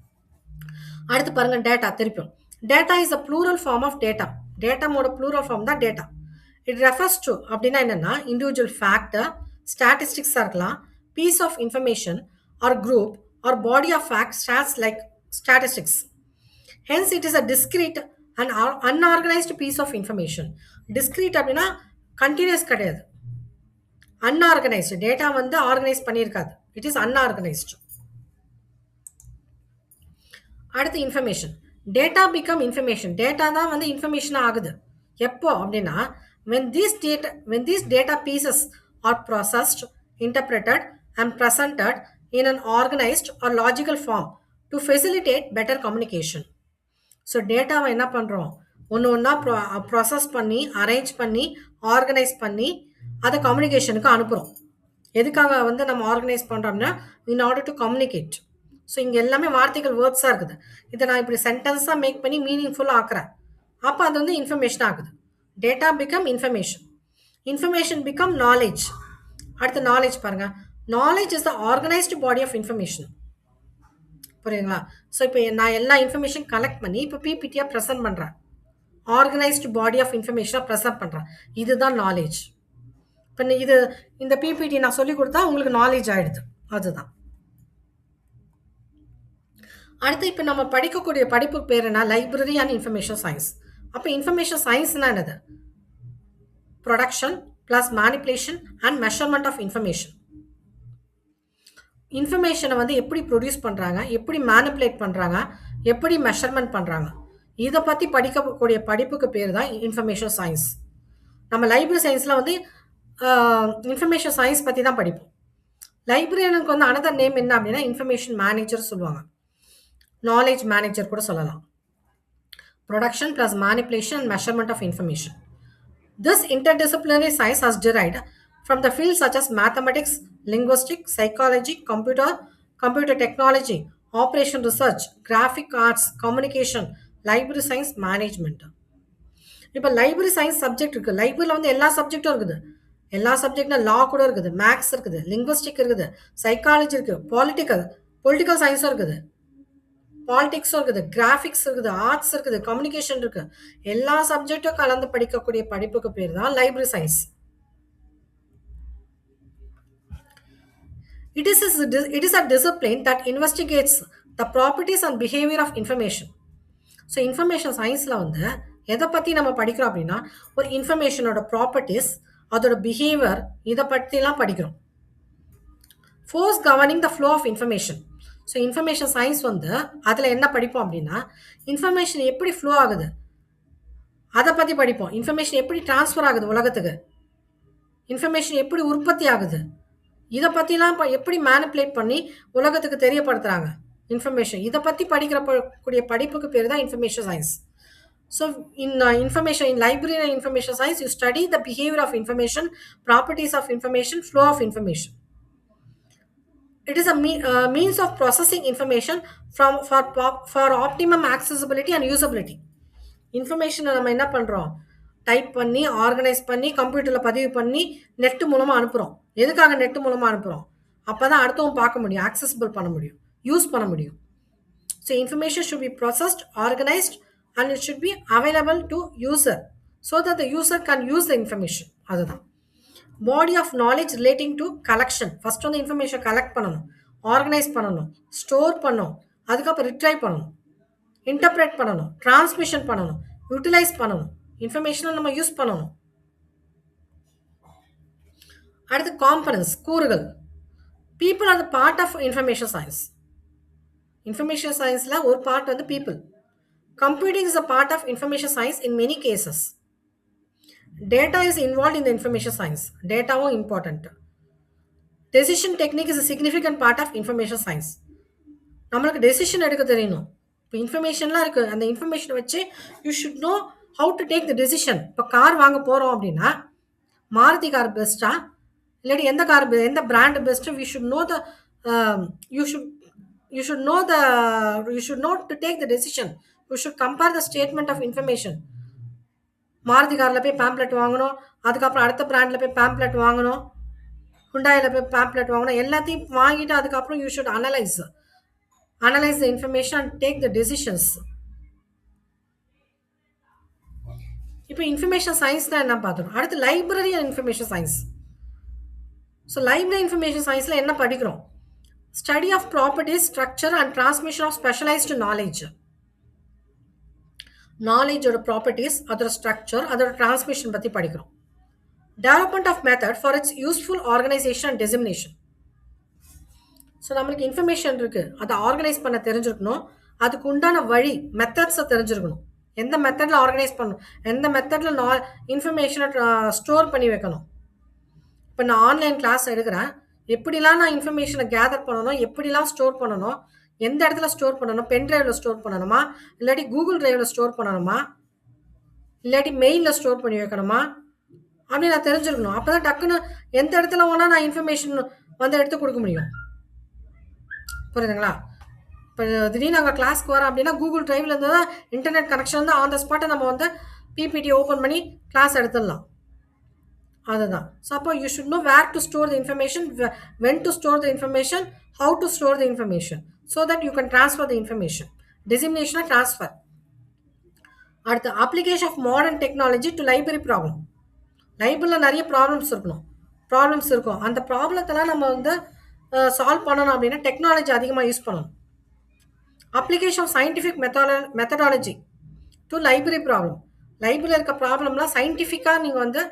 அடுத்து பாருங்க, டேட்டா. திருப்பியும் data is a plural form of data. டேட்டாமோட ப்ளூரல் ஃபார்ம் தான் டேட்டா. இட் ரெஃபர்ஸ் டு அப்படின்னா என்னென்னா இண்டிவிஜுவல் ஃபேக்டர், ஸ்டாட்டிஸ்டிக்ஸாக இருக்கலாம், piece of information or group or body of fact stats like statistics. Hence it is a discrete and unorganised piece of information. Discrete அப்படின்னா continuous கிடையாது. Unorganised data வந்து organise பண்ணியிருக்காது. It is unorganised. அடுத்து information. Data become information. Data தான் வந்து இன்ஃபர்மேஷனாக ஆகுது. எப்போ அப்படின்னா when these data pieces are processed, interpreted and presented in an organized or logical form to facilitate better communication. So டேட்டாவை என்ன பண்ணுறோம்? ஒன்று ஒன்றா ப்ராசஸ் பண்ணி, அரேஞ்ச் பண்ணி, ஆர்கனைஸ் பண்ணி அதை கம்யூனிகேஷனுக்கு அனுப்புகிறோம். எதுக்காக வந்து நம்ம ஆர்கனைஸ் பண்ணுறோம்னா in order to communicate. So இங்கே எல்லாமே வார்த்தைகள், வேர்ட்ஸாக இருக்குது. இதை நான் இப்படி சென்டென்ஸாக மேக் பண்ணி மீனிங்ஃபுல்லாக ஆக்குறேன். அப்போ அது வந்து இன்ஃபர்மேஷன் ஆகுது. Data become information. Information become knowledge. அடுத்து நாலேஜ் பாருங்க. Knowledge is the organised body of information. புரியுதுங்களா? ஸோ இப்போ நான் எல்லா இன்ஃபர்மேஷன் கலெக்ட் பண்ணி இப்போ பிபிடியாக ப்ரெசென்ட் பண்ணுறேன். ஆர்கனைஸ்டு பாடி ஆஃப் இன்ஃபர்மேஷனாக ப்ரெசென்ட் பண்ணுறேன். இதுதான் நாலேஜ். இப்போ இந்த பிபிடி நான் சொல்லி கொடுத்தா உங்களுக்கு நாலேஜ் ஆகிடுது. அதுதான். அடுத்து இப்போ நம்ம படிக்கக்கூடிய படிப்பு பேர் என்ன? Library and information science. அப்போ இன்ஃபர்மேஷன் சயின்ஸ்னா என்னது? Production plus manipulation and measurement of information. இன்ஃபர்மேஷனை வந்து எப்படி ப்ரொடியூஸ் பண்ணுறாங்க, எப்படி மேனிப்புலேட் பண்ணுறாங்க, எப்படி மெஷர்மெண்ட் பண்ணுறாங்க, இதை பற்றி படிக்கக்கூடிய படிப்புக்கு பேர் தான் இன்ஃபர்மேஷன் சயின்ஸ். நம்ம லைப்ரரி சயின்ஸில் வந்து இன்ஃபர்மேஷன் சயின்ஸ் பற்றி தான் படிப்போம். லைப்ரரியனுக்கு வந்து அனதர் நேம் என்ன அப்படின்னா இன்ஃபர்மேஷன் மேனேஜர் சொல்லுவாங்க, நாலேஜ் மேனேஜர் கூட சொல்லலாம். Production plus manipulation and measurement of information. This interdisciplinary science has derived from the fields such as mathematics, linguistics, psychology, computer technology, operation research, graphic arts, communication, library science, management. இப்போ library science subject இருக்குது. லைப்ரரியில் வந்து எல்லா சப்ஜெக்ட்டும் இருக்குது. எல்லா சப்ஜெக்ட்னா லா கூட இருக்குது, maths இருக்குது, லிங்குவிஸ்டிக் இருக்குது, சைக்காலஜி இருக்குது, பொலிட்டிக்கல் சயின்ஸும் இருக்குது, பாலிடிக்ஸும் இருக்குது, கிராஃபிக்ஸ் இருக்குது, ஆர்ட்ஸ் இருக்குது, கம்யூனிகேஷன் இருக்குது. எல்லா சப்ஜெக்டும் கலந்து படிக்கக்கூடிய படிப்புக்கு பேர் தான் library science. It is a discipline that investigates the properties and behavior of information. So information சயின்ஸில் வந்து எதை பற்றி நம்ம படிக்கிறோம் அப்படின்னா ஒரு இன்ஃபர்மேஷனோட ப்ராப்பர்ட்டிஸ், அதோட பிஹேவியர், இதை பற்றிலாம் படிக்கிறோம். Force governing the flow of information. So information science வந்து அதில் என்ன படிப்போம் அப்படின்னா இன்ஃபர்மேஷன் எப்படி ஃப்ளோ ஆகுது அதை பற்றி படிப்போம். இன்ஃபர்மேஷன் எப்படி டிரான்ஸ்ஃபர் ஆகுது உலகத்துக்கு, இன்ஃபர்மேஷன் எப்படி உற்பத்தி ஆகுது, இதை பற்றிலாம் எப்படி மேனிப்புலேட் பண்ணி உலகத்துக்கு தெரியப்படுத்துகிறாங்க இன்ஃபர்மேஷன், இதை பற்றி படிக்கிற படிப்புக்கு பேர் தான் information science. So in library and information science, you study the behavior of information, properties of information, flow of information. It is a means of processing information for optimum accessibility and usability. இன்ஃபர்மேஷனை நம்ம என்ன பண்ணுறோம், type பண்ணி organise பண்ணி கம்ப்யூட்டரில் பதிவு பண்ணி net மூலமாக அனுப்புகிறோம். எதுக்காக நெட்டு மூலமாக அனுப்புகிறோம், அப்போ தான் அடுத்தவங்க பார்க்க முடியும், ஆக்சசிபிள் பண்ண முடியும், யூஸ் பண்ண முடியும். So information should be processed, organised and it should be available to user so that the user can use the information. அதுதான் body of knowledge relating to collection. First வந்து இன்ஃபர்மேஷன் கலெக்ட் பண்ணணும், organise பண்ணணும், store பண்ணணும், அதுக்கப்புறம் retry பண்ணணும், interpret பண்ணணும், transmission பண்ணணும், utilise பண்ணணும், இன்ஃபர்மேஷனை நம்ம யூஸ் பண்ணணும். அடுத்து காம்பனன்ஸ், கூறுகள். People are the part of information science. Information சயின்ஸில் ஒரு பார்ட் வந்து people. Computing is a part of information science in many cases. Data is involved in the information science. Data is important. Decision technique is a significant part of information science. நம்மளுக்கு decision எடுக்க தெரியணும். இப்போ இன்ஃபர்மேஷன்லாம் இருக்குது, அந்த இன்ஃபர்மேஷனை வச்சு you should know how to take the decision. இப்போ கார் வாங்க போகிறோம் அப்படின்னா மாருதி கார் பெஸ்ட்டா இல்லாட்டி எந்த brand best, we should know the you should know to take the decision. You should compare the statement of information. Maruti காரில் போய் பேம்ப்ளெட் வாங்கணும், அதுக்கப்புறம் அடுத்த பிராண்டில் போய் பேம்ப்ளெட் வாங்கணும், ஹுண்டாயில் போய் பேம்ப்ளெட் வாங்கணும், எல்லாத்தையும் வாங்கிட்டு அதுக்கப்புறம் you should analyse the information and take the decisions. இப்போ இன்ஃபர்மேஷன் சயின்ஸ் தான் என்ன பார்த்துக்கணும். அடுத்து library and information science. So library information சயின்ஸில் என்ன படிக்கிறோம், study of properties, structure and transmission of specialised knowledge. நாலேஜோட ப்ராப்பர்ட்டிஸ், அதோட ஸ்ட்ரக்சர், அதோட டிரான்ஸ்மிஷன் பற்றி படிக்கிறோம். Development of method for its useful organisation and dissemination. So நம்மளுக்கு இன்ஃபர்மேஷன் இருக்குது, அதை ஆர்கனைஸ் பண்ண தெரிஞ்சிருக்கணும், அதுக்கு உண்டான வழி மெத்தட்ஸை தெரிஞ்சிருக்கணும், எந்த மெத்தடில் ஆர்கனைஸ் பண்ணணும், எந்த மெத்தடில் இன்ஃபர்மேஷனை ஸ்டோர் பண்ணி வைக்கணும். இப்போ நான் ஆன்லைன் கிளாஸ் எடுக்கிறேன், எப்படிலாம் நான் இன்ஃபர்மேஷனை கேதர் பண்ணணும், எப்படிலாம் ஸ்டோர் பண்ணணும், எந்த இடத்துல ஸ்டோர் பண்ணணும், பென் ட்ரைவில் ஸ்டோர் பண்ணணுமா, இல்லாட்டி கூகுள் ட்ரைவில் ஸ்டோர் பண்ணணுமா, இல்லாட்டி மெயிலில் ஸ்டோர் பண்ணி வைக்கணுமா அப்படின்னு நான் தெரிஞ்சுக்கணும். அப்போ தான் டக்குன்னு எந்த இடத்துல வேணால் நான் இன்ஃபர்மேஷன் வந்து எடுத்து கொடுக்க முடியும். புரியுதுங்களா? இப்போ திடீர்னு நாங்கள் கிளாஸ்க்கு வரோம் அப்படின்னா கூகுள் ட்ரைவில் இருந்து தான் இன்டர்நெட் கனெக்ஷன் வந்து ஆன் த ஸ்பாட்டை நம்ம வந்து பிபிடி ஓப்பன் பண்ணி கிளாஸ் எடுத்துடலாம். அதுதான். ஸோ அப்போ you should know where to store the information, when to store the information, how to store the information, so that you can transfer the information. டிசிமினேஷனாக transfer. அடுத்து application of modern technology to library problem. லைப்ரரியில் நிறைய problems இருக்கும். அந்த ப்ராப்ளத்தெல்லாம் நம்ம வந்து solve பண்ணணும் அப்படின்னா டெக்னாலஜி அதிகமாக யூஸ் பண்ணணும். Application of scientific methodology to library problem. லைப்ரரியில் இருக்க ப்ராப்ளம்லாம் சயின்டிஃபிக்காக நீங்கள் வந்து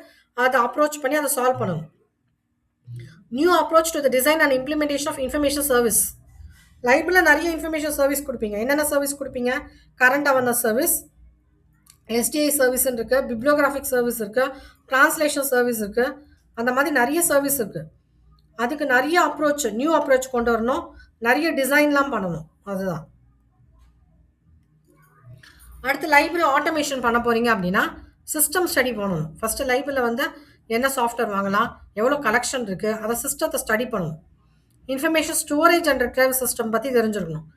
அதை அப்ரோச் பண்ணி அதை சால்வ் பண்ணணும். New approach to the design and implementation of information service. லைப்ரரியில் நிறைய இன்ஃபர்மேஷன் சர்வீஸ் கொடுப்பீங்க. என்னென்ன சர்வீஸ் கொடுப்பீங்க? Current awareness service, STI service இருக்கு, பிப்ளியோகிராஃபிக் சர்வீஸ் இருக்கு, டிரான்ஸ்லேஷன் சர்வீஸ் இருக்கு. அந்த மாதிரி நிறைய சர்வீஸ் இருக்கு. அதுக்கு நிறைய அப்ரோச், நியூ அப்ரோச் கொண்டு வரணும், நிறைய டிசைன்லாம் பண்ணணும். அதுதான். அடுத்து லைப்ரரி ஆட்டோமேஷன் பண்ண போறீங்க அப்படின்னா சிஸ்டம் ஸ்டடி பண்ணணும். ஃபர்ஸ்ட் லைப்ரரியில் வந்து என்ன சாஃப்ட்வேர் வாங்கலாம், எவ்வளோ கலெக்ஷன் இருக்கு, அதை சிஸ்டத்தை ஸ்டடி பண்ணணும். Information storage and retrieve system பற்றி தெரிஞ்சிருக்கணும்.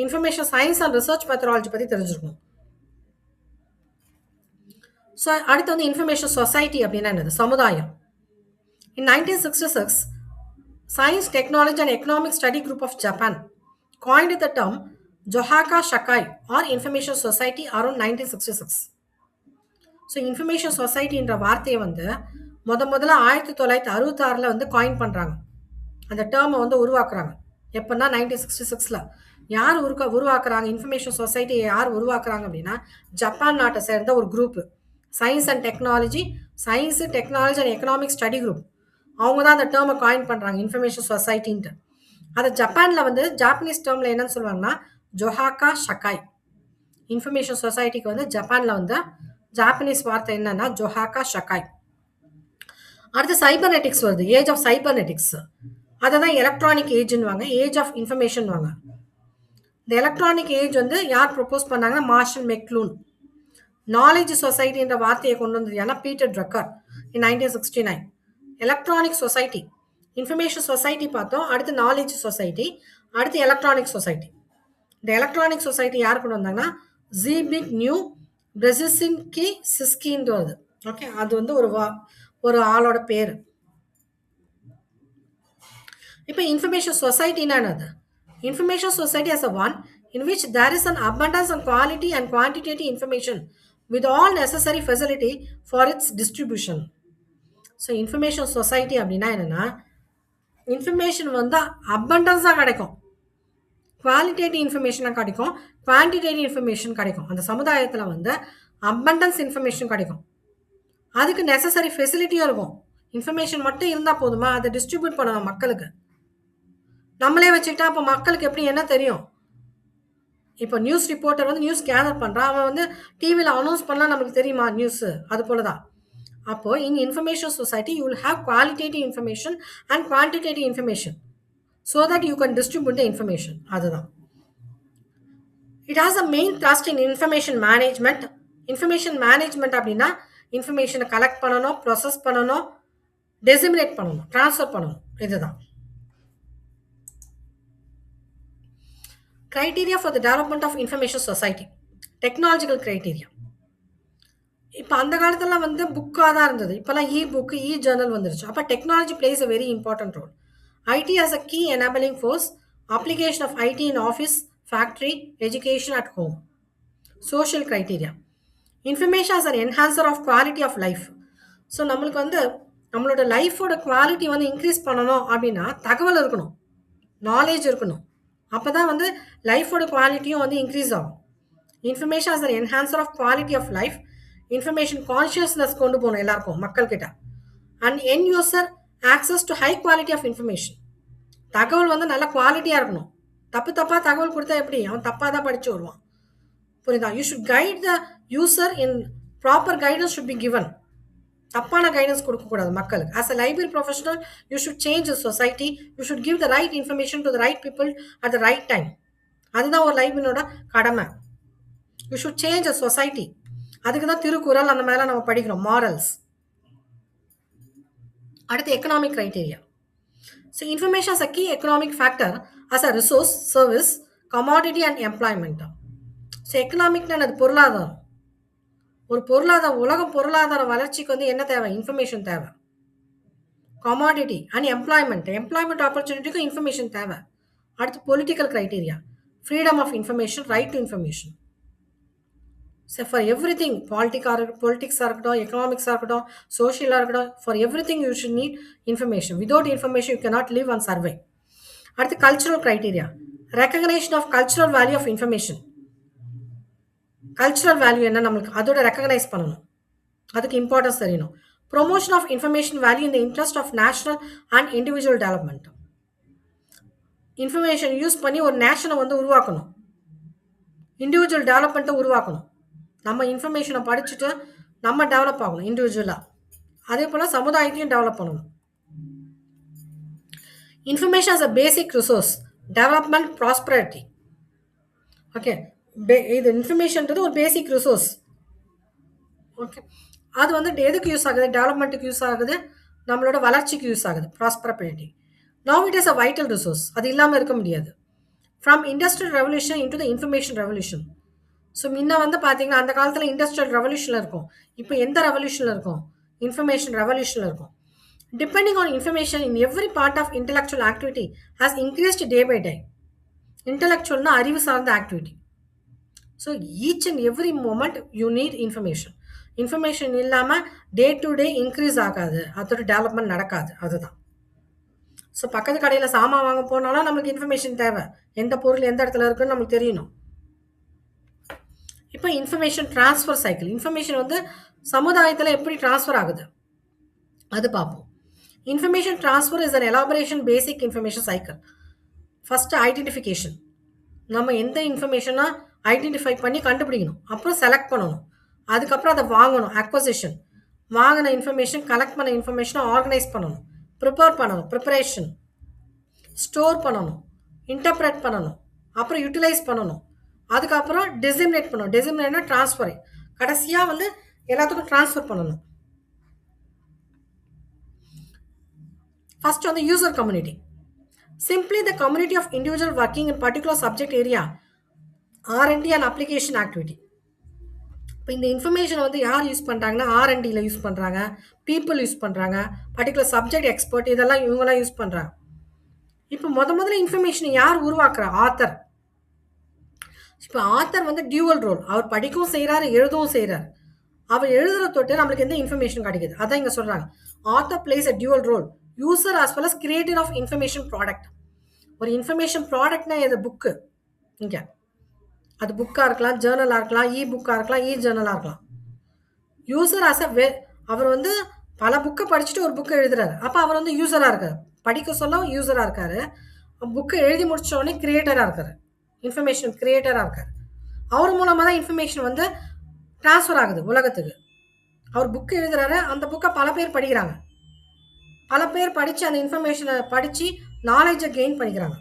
Information science and research methodology பற்றி தெரிஞ்சிருக்கணும். ஸோ அடுத்து வந்து இன்ஃபர்மேஷன் சொசைட்டி அப்படின்னா என்னது? சமுதாயம். In 1966, Science, Technology and Economic Study Group of Japan coined the term Johaka Shakai or Information Society around 1966. So information சொசைட்டின்ற வார்த்தையை வந்து முதல்ல 1966 வந்து காயின் பண்ணுறாங்க. அந்த டேர்மை வந்து உருவாக்குறாங்க. எப்போன்னா 1966. யார் உருவாக்குறாங்க? இன்ஃபர்மேஷன் சொசைட்டியை யார் உருவாக்குறாங்க அப்படின்னா ஜப்பான் நாட்டை சேர்ந்த ஒரு group. Science and technology and economic study group. அவங்க தான் அந்த டேர்மை காயின் பண்ணுறாங்க, இன்ஃபர்மேஷன் சொசைட்டின்ட்டு. அதை ஜப்பானில் வந்து ஜாப்பனீஸ் டேர்மில் என்னன்னு சொல்லுவாங்கன்னா ஜொஹாக்கா ஷக்காய். இன்ஃபர்மேஷன் சொசைட்டிக்கு வந்து ஜப்பானில் வந்து ஜாப்பனீஸ் வார்த்தை என்னன்னா ஜொஹாக்கா ஷக்காய். அடுத்து சைபர்நெட்டிக்ஸ் வருது, ஏஜ் ஆஃப் சைபர்நெட்டிக்ஸ். அதை தான் எலக்ட்ரானிக் ஏஜ்னு வாங்க, ஏஜ் ஆஃப் இன்ஃபர்மேஷன் வாங்க. இந்த எலக்ட்ரானிக் ஏஜ் வந்து யார் ப்ரொப்போஸ் பண்ணாங்கன்னா மார்ஷல் மெக்லூன். நாலேஜ் சொசைட்டின்ற வார்த்தையை கொண்டு வந்தது ஏன்னா பீட்டர் ட்ரக்கர் இன் 1969. எலக்ட்ரானிக் சொசைட்டி, இன்ஃபர்மேஷன் சொசைட்டி பார்த்தோம், அடுத்து நாலேஜ் சொசைட்டி, அடுத்து எலக்ட்ரானிக் சொசைட்டி. இந்த எலக்ட்ரானிக் சொசைட்டி யார் கொண்டு வந்தாங்கன்னா ஜீபிக் நியூ பிரெசின்கி சிஸ்கின்னு வருது. ஓகே, அது வந்து ஒரு ஆளோட பேர். இப்போ இன்ஃபர்மேஷன் சொசைட்டினா என்னது? Information society as a one in which there is an abundance and quality and quantitative information with all necessary facility for its distribution. So information society அப்படின்னா என்னென்னா இன்ஃபர்மேஷன் வந்து அபண்டன்ஸாக கிடைக்கும், குவாலிட்டேட்டிவ் இன்ஃபர்மேஷனாக கிடைக்கும், குவான்டிடேட்டிவ் இன்ஃபர்மேஷன் கிடைக்கும். அந்த சமுதாயத்தில் வந்து அபண்டன்ஸ் இன்ஃபர்மேஷன் கிடைக்கும். அதுக்கு நெசசரி ஃபெசிலிட்டியும் இருக்கும். இன்ஃபர்மேஷன் மட்டும் இருந்தால் போதுமா? அதை டிஸ்ட்ரிபியூட் பண்ணணும் மக்களுக்கு. நம்மளே வச்சுக்கிட்டா அப்போ மக்களுக்கு எப்படி என்ன தெரியும்? இப்போ நியூஸ் ரிப்போர்ட்டர் வந்து நியூஸ் கேதர் பண்ணுறான், அவன் வந்து டிவியில் அனௌன்ஸ் பண்ணலாம், நம்மளுக்கு தெரியுமா நியூஸு? அது போல தான். அப்போ in information society you will have qualitative information and quantitative information so that you can distribute the information. அதுதான். It has a main thrust in information management. Information management அப்படின்னா இன்ஃபர்மேஷனை கலெக்ட் பண்ணணும், ப்ரொசஸ் பண்ணணும், disseminate பண்ணணும், transfer பண்ணணும். இதுதான் criteria for the development of information society. Technological criteria. இப்போ அந்த காலத்துலாம் வந்து புக்காக தான் இருந்தது, இப்போலாம் புக்கு ஜேர்னல் வந்துருச்சு. அப்போ technology plays a very important role. IT as a key enabling force, application of IT in office, factory, education, at home. Social criteria. Information as an enhancer of quality of life. So நம்மளுக்கு வந்து நம்மளோட லைஃபோட quality வந்து increase பண்ணணும் அப்படின்னா தகவல் இருக்கணும், knowledge இருக்கணும். அப்போ தான் வந்து லைஃபோட குவாலிட்டியும் வந்து இன்க்ரீஸ் ஆகும். Information as an enhancer of quality of life. Information consciousness கொண்டு போகணும் எல்லாருக்கும், மக்கள்கிட்ட. And end user access to high quality of information. தகவல் வந்து நல்ல குவாலிட்டியாக இருக்கணும். தப்பாக தகவல் கொடுத்தா எப்படி? அவன் தப்பாக தான் படித்து வருவான். புரியுதா? You should guide the user in proper guidance should be given. தப்பான கைடன்ஸ் கொடுக்கக்கூடாது மக்களுக்கு. As a library professional you should change the society. You should give the right information to the right people at the right time. அதுதான் ஒரு லைப்ரரியோட கடமை. You should change a society. அதுக்கு தான் திருக்குறள் அந்த மாதிரிலாம் நம்ம படிக்கிறோம், மாரல்ஸ். அடுத்து economic criteria. So information as a key economic factor as a resource, service, commodity and employment. So எக்கனாமிக்னா அது பொருளாதாரம். ஒரு உலக பொருளாதார வளர்ச்சிக்கு வந்து என்ன தேவை? இன்ஃபர்மேஷன் தேவை. கமாடிட்டி அண்ட் எம்ப்ளாய்மெண்ட் ஆப்பர்ச்சுனிட்டிக்கும் இன்ஃபர்மேஷன் தேவை. அடுத்து political criteria. Freedom of information, right to information. So for everything, பொலிட்டிக்ஸாக இருக்கட்டும், எக்கனாமிக்ஸாக இருக்கட்டும், சோஷியலாக இருக்கட்டும், for everything you should need information. Without information you cannot live and survive. அடுத்து cultural criteria. Recognition of cultural value of information. Cultural value என்ன நம்மளுக்கு, அதோட ரெக்கக்னைஸ் பண்ணணும், அதுக்கு இம்பார்ட்டன்ஸ் தெரியணும். Promotion of information value in the interest of national and individual development. Information use பண்ணி ஒரு நேஷனை வந்து உருவாக்கணும். இண்டிவிஜுவல் டெவலப்மெண்ட்டை உருவாக்கணும். நம்ம இன்ஃபர்மேஷனை படிச்சுட்டு நம்ம டெவலப் ஆகணும் இண்டிவிஜுவலாக. அதே போல் சமுதாயத்தையும் டெவலப் பண்ணணும். Information as a basic resource development prosperity. Okay, இது இன்ஃபர்மேஷன்றது ஒரு பேசிக் ரிசோர்ஸ். ஓகே, அது வந்து எதுக்கு யூஸ் ஆகுது? டெவலப்மெண்ட்டுக்கு யூஸ் ஆகுது, நம்மளோட வளர்ச்சிக்கு யூஸ் ஆகுது, prosperability. Now it is a vital resource. அது இல்லாமல் இருக்க முடியாது. From industrial revolution into the information revolution. So முன்ன வந்து பார்த்தீங்கன்னா அந்த காலத்தில் இண்டஸ்ட்ரியல் ரெவல்யூஷனில் இருக்கும். இப்போ எந்த ரெவல்யூஷனில் இருக்கும்? இன்ஃபர்மேஷன் ரெவல்யூஷனில் இருக்கும். Depending on information in every part of intellectual activity has increased day by day. இன்டெலெக்சுவல்னா அறிவு சார்ந்த activity. So each and every moment you need information. Information இல்லாமல் டே டு டே இன்க்ரீஸ் ஆகாது, அதோட டெவலப்மெண்ட் நடக்காது. அதுதான். ஸோ பக்கத்து கடையில் சாமான் வாங்க போனாலும் நம்மளுக்கு இன்ஃபர்மேஷன் தேவை. எந்த பொருள் எந்த இடத்துல இருக்குன்னு நம்மளுக்கு தெரியணும். இப்போ இன்ஃபர்மேஷன் ட்ரான்ஸ்ஃபர் சைக்கிள். இன்ஃபர்மேஷன் வந்து சமுதாயத்தில் எப்படி ட்ரான்ஸ்ஃபர் ஆகுது அது பார்ப்போம். Information transfer is an elaboration basic information cycle. First identification. நம்ம எந்த இன்ஃபர்மேஷனை ஐடென்டிஃபை பண்ணி கண்டுபிடிக்கணும். அப்புறம் செலக்ட் பண்ணணும். அதுக்கப்புறம் அதை வாங்கணும், அக்வசிஷன். வாங்கின இன்ஃபர்மேஷன், கலெக்ட் பண்ண இன்ஃபர்மேஷனை ஆர்கனைஸ் பண்ணணும், ப்ரிப்பேர் பண்ணணும், ப்ரிப்பரேஷன், ஸ்டோர் பண்ணணும், இன்டர்பிரேட் பண்ணணும், அப்புறம் யூட்டிலைஸ் பண்ணணும், அதுக்கப்புறம் டிசிமினேட் பண்ணணும். டிசிமினேட்னா ட்ரான்ஸ்ஃபர். கடைசியாக வந்து எல்லாத்துக்கும் ட்ரான்ஸ்ஃபர் பண்ணணும். ஃபர்ஸ்ட் வந்து user community. Simply the community of individual working in particular subject area, R and D and application activity. இப்போ இந்த இன்ஃபர்மேஷன் வந்து யார் யூஸ் பண்ணுறாங்கன்னா ஆர்என்டியில் யூஸ் பண்ணுறாங்க, பீப்புள் யூஸ் பண்ணுறாங்க, பர்டிகுலர் சப்ஜெக்ட் எக்ஸ்பர்ட், இதெல்லாம் இவங்களாம் யூஸ் பண்ணுறாங்க. இப்போ முதல்ல இன்ஃபர்மேஷனை யார் உருவாக்குறா? ஆத்தர். இப்போ ஆத்தர் வந்து டியூவல் ரோல். அவர் படிக்கவும் செய்கிறாரு, எழுதவும் செய்கிறார். அவர் எழுதுற தொட்டு நம்மளுக்கு எந்த இன்ஃபர்மேஷன் கிடைக்குது? அதான் இங்கே சொல்கிறாங்க. Author plays a dual role, user as well as creator of information product. ஒரு இன்ஃபர்மேஷன் ப்ராடக்ட்னா இது புக்கு. இங்கே அது புக்காக இருக்கலாம், ஜேர்னலாக இருக்கலாம், இ புக்காக இருக்கலாம், இ ஜேர்னலாக இருக்கலாம். யூசர் ஆஸ் அ அவர் வந்து பல புக்கை படிச்சுட்டு ஒரு புக்கை எழுதுறாரு. அப்போ அவர் வந்து யூசராக இருக்கார். படிக்க சொல்ல யூசராக இருக்கார். புக்கை எழுதி முடிச்ச உடனே கிரியேட்டராக இருக்கார், இன்ஃபர்மேஷன் கிரியேட்டராக இருக்கார். அவர் மூலமாக தான் இன்ஃபர்மேஷன் வந்து ட்ரான்ஸ்ஃபர் ஆகுது உலகத்துக்கு. அவர் புக்கு எழுதுறாரு, அந்த புக்கை பல பேர் படிக்கிறாங்க. பல பேர் படித்து அந்த இன்ஃபர்மேஷனை படித்து நாலேஜை கெயின் பண்ணிக்கிறாங்க.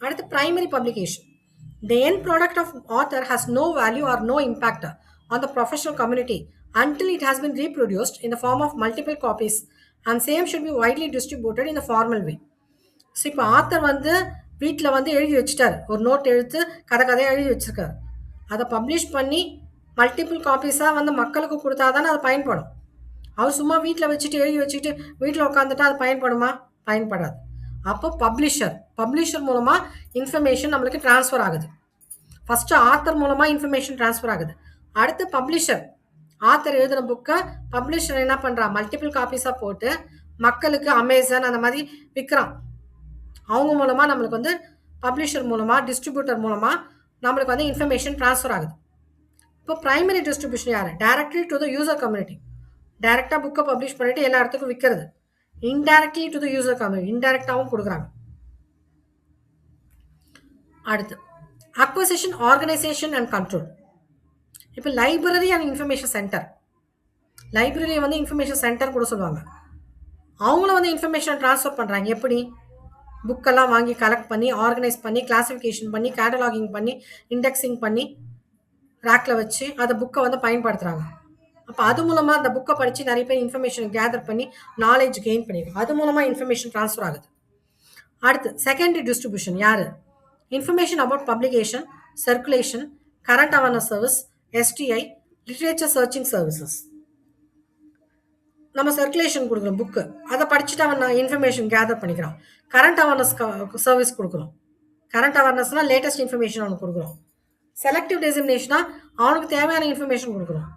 அடுத்து primary publication. The end product of author has no value or no impact on the professional community until it has been reproduced in the form of multiple copies, and same should be widely distributed in the formal way. So இப்போ author வந்து வீட்டில் வந்து எழுதி வச்சுட்டார், ஒரு note எழுத்து கதையாக எழுதி வச்சுருக்காரு. அதை பப்ளிஷ் பண்ணி மல்டிபிள் காப்பீஸாக வந்து மக்களுக்கு கொடுத்தா தானே அது பயன்படும். அவர் சும்மா வீட்டில் வச்சுட்டு எழுதி வச்சுட்டு வீட்டில் உட்காந்துட்டா அது பயன்படுமா? பயன்படாது. அப்போ பப்ளிஷர் மூலமாக இன்ஃபர்மேஷன் நம்மளுக்கு ட்ரான்ஸ்ஃபர் ஆகுது. ஃபஸ்ட்டு ஆத்தர் மூலமாக இன்ஃபர்மேஷன் ட்ரான்ஸ்ஃபர் ஆகுது. அடுத்து பப்ளிஷர். ஆத்தர் எழுதின புக்கை பப்ளிஷர் என்ன பண்ணுறான்? மல்டிபிள் காப்பீஸாக போட்டு மக்களுக்கு அமேசான் அந்த மாதிரி விற்கிறான். அவங்க மூலமாக நம்மளுக்கு வந்து பப்ளிஷர் மூலமாக, டிஸ்ட்ரிபியூட்டர் மூலமாக நம்மளுக்கு வந்து இன்ஃபர்மேஷன் ட்ரான்ஸ்ஃபர் ஆகுது. இப்போ ப்ரைமரி டிஸ்ட்ரிபியூஷன் யார்? Directly to the user community. டைரெக்டாக புக்கை பப்ளிஷ் பண்ணிவிட்டு எல்லா இடத்துக்கும் விற்கிறது. Indirectly to the user community, இன்டைரக்டாகவும் கொடுக்குறாங்க. அடுத்து அக்வசிஷன், ஆர்கனைசேஷன் அண்ட் கண்ட்ரோல். இப்போ லைப்ரரி அண்ட் இன்ஃபர்மேஷன் சென்டர். லைப்ரரியை வந்து இன்ஃபர்மேஷன் சென்டர் கூட சொல்லுவாங்க. அவங்கள வந்து இன்ஃபர்மேஷன் ட்ரான்ஸ்ஃபர் பண்ணுறாங்க. எப்படி? புக்கெல்லாம் வாங்கி கலெக்ட் பண்ணி, ஆர்கனைஸ் பண்ணி, கிளாஸிஃபிகேஷன் பண்ணி, கேட்டலாகிங் பண்ணி, இண்டெக்ஸிங் பண்ணி, ரேக்கில் வச்சு அந்த புக்கை வந்து பயன்படுத்துகிறாங்க. அப்போ அது மூலமாக அந்த புக்கை படித்து நிறைய பேர் இன்ஃபர்மேஷன் கேதர் பண்ணி நாலேஜ் கெயின் பண்ணிடுவோம். அது மூலமாக இன்ஃபர்மேஷன் ட்ரான்ஸ்ஃபர் ஆகுது. அடுத்து செகண்டரி டிஸ்ட்ரிபியூஷன் யார்? Information about publication, circulation, current awareness service, STI, literature searching services. நம்ம சர்க்குலேஷன் கொடுக்குறோம் புக்கு, அதை படிச்சுட்டு அவன் இன்ஃபர்மேஷன் கேதர் பண்ணிக்கிறான். கரண்ட் அவேர்னஸ் சர்வீஸ் கொடுக்குறோம். கரண்ட் அவேர்னஸ்னால் லேட்டஸ்ட் இன்ஃபர்மேஷன் அவனுக்கு கொடுக்குறோம். செலக்டிவ் டெசிமினேஷனாக அவனுக்கு தேவையான இன்ஃபர்மேஷன் கொடுக்குறோம்.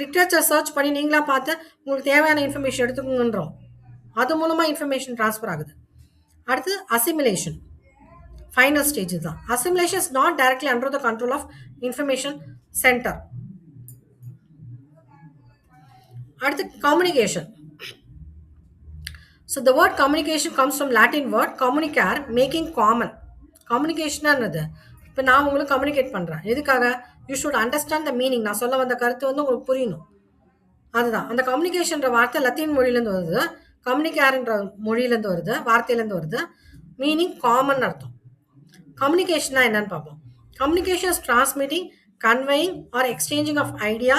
லிட்ரேச்சர் சர்ச் பண்ணி நீங்களாக பார்த்து உங்களுக்கு தேவையான இன்ஃபர்மேஷன் எடுத்துக்கோங்கன்றோம். அது மூலமாக இன்ஃபர்மேஷன் ட்ரான்ஸ்ஃபர் ஆகுது. அடுத்து அசிமிலேஷன், ஃபைனல் ஸ்டேஜ் தான். Assimilation is not directly under the control of information centre. அடுத்து communication. So the word communication comes from Latin word communicare, making common. கம்யூனிகேஷனா என்னது? இப்போ நான் உங்களுக்கு கம்யூனிகேட் பண்ணுறேன், எதுக்காக? You should understand the meaning. நான் சொல்ல வந்த கருத்து வந்து உங்களுக்கு புரியணும். அதுதான் அந்த கம்யூனிகேஷன்ற வார்த்தை லத்தீன் மொழியிலேருந்து வருது, கம்யூனிகேர்ன்ற மொழியிலேருந்து வருது, வார்த்தையிலேருந்து வருது. மீனிங் காமன் அர்த்தம். கம்யூனிகேஷன்னா என்னன்னு பார்ப்போம். Communication is transmitting, conveying or exchanging of idea,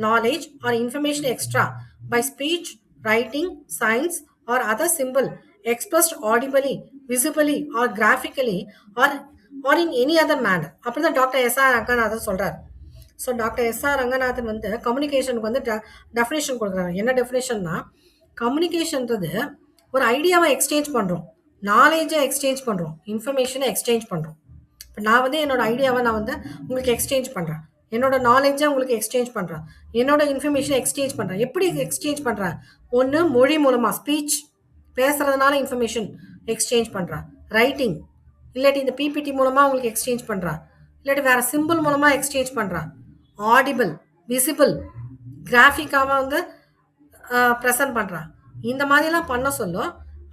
knowledge or information extra by speech, writing, science or other simple expressed audibly, visibly or graphically or in any other manner. அப்படி தான் doctor SR Ranganathan சொல்கிறார். So doctor SR Ranganathan வந்து கம்யூனிகேஷனுக்கு வந்து definition கொடுக்குறாங்க. என்ன டெஃபினேஷன்னா, கம்யூனிகேஷன்றது ஒரு ஐடியாவை exchange பண்ணுறோம், நாலேஜை எக்ஸ்சேஞ்ச் பண்ணுறோம், இன்ஃபர்மேஷனை எக்ஸ்சேஞ்ச் பண்ணுறோம். இப்போ நான் வந்து என்னோட ஐடியாவை நான் வந்து உங்களுக்கு எக்ஸ்சேஞ்ச் பண்ணுறேன், என்னோட நாலேஜை உங்களுக்கு எக்ஸ்சேஞ்ச் பண்ணுறேன், என்னோட இன்ஃபர்மேஷனை எக்ஸ்சேஞ்ச் பண்ணுறேன். எப்படி எக்ஸ்சேஞ்ச் பண்ணுறேன்? ஒன்று மொழி மூலமாக, ஸ்பீச், பேசுகிறதுனால இன்ஃபர்மேஷன் எக்ஸ்சேஞ்ச் பண்ணுறேன். ரைட்டிங், இல்லாட்டி இந்த பிபிடி மூலமாக உங்களுக்கு எக்ஸ்சேஞ்ச் பண்ணுறேன், இல்லாட்டி வேறு சிம்பிள் மூலமாக எக்ஸ்சேஞ்ச் பண்ணுறேன். ஆடிபிள், விசிபிள், கிராஃபிக்காக வந்து ப்ரெசன்ட் பண்ணுறான். இந்த மாதிரிலாம் பண்ண சொல்லும்,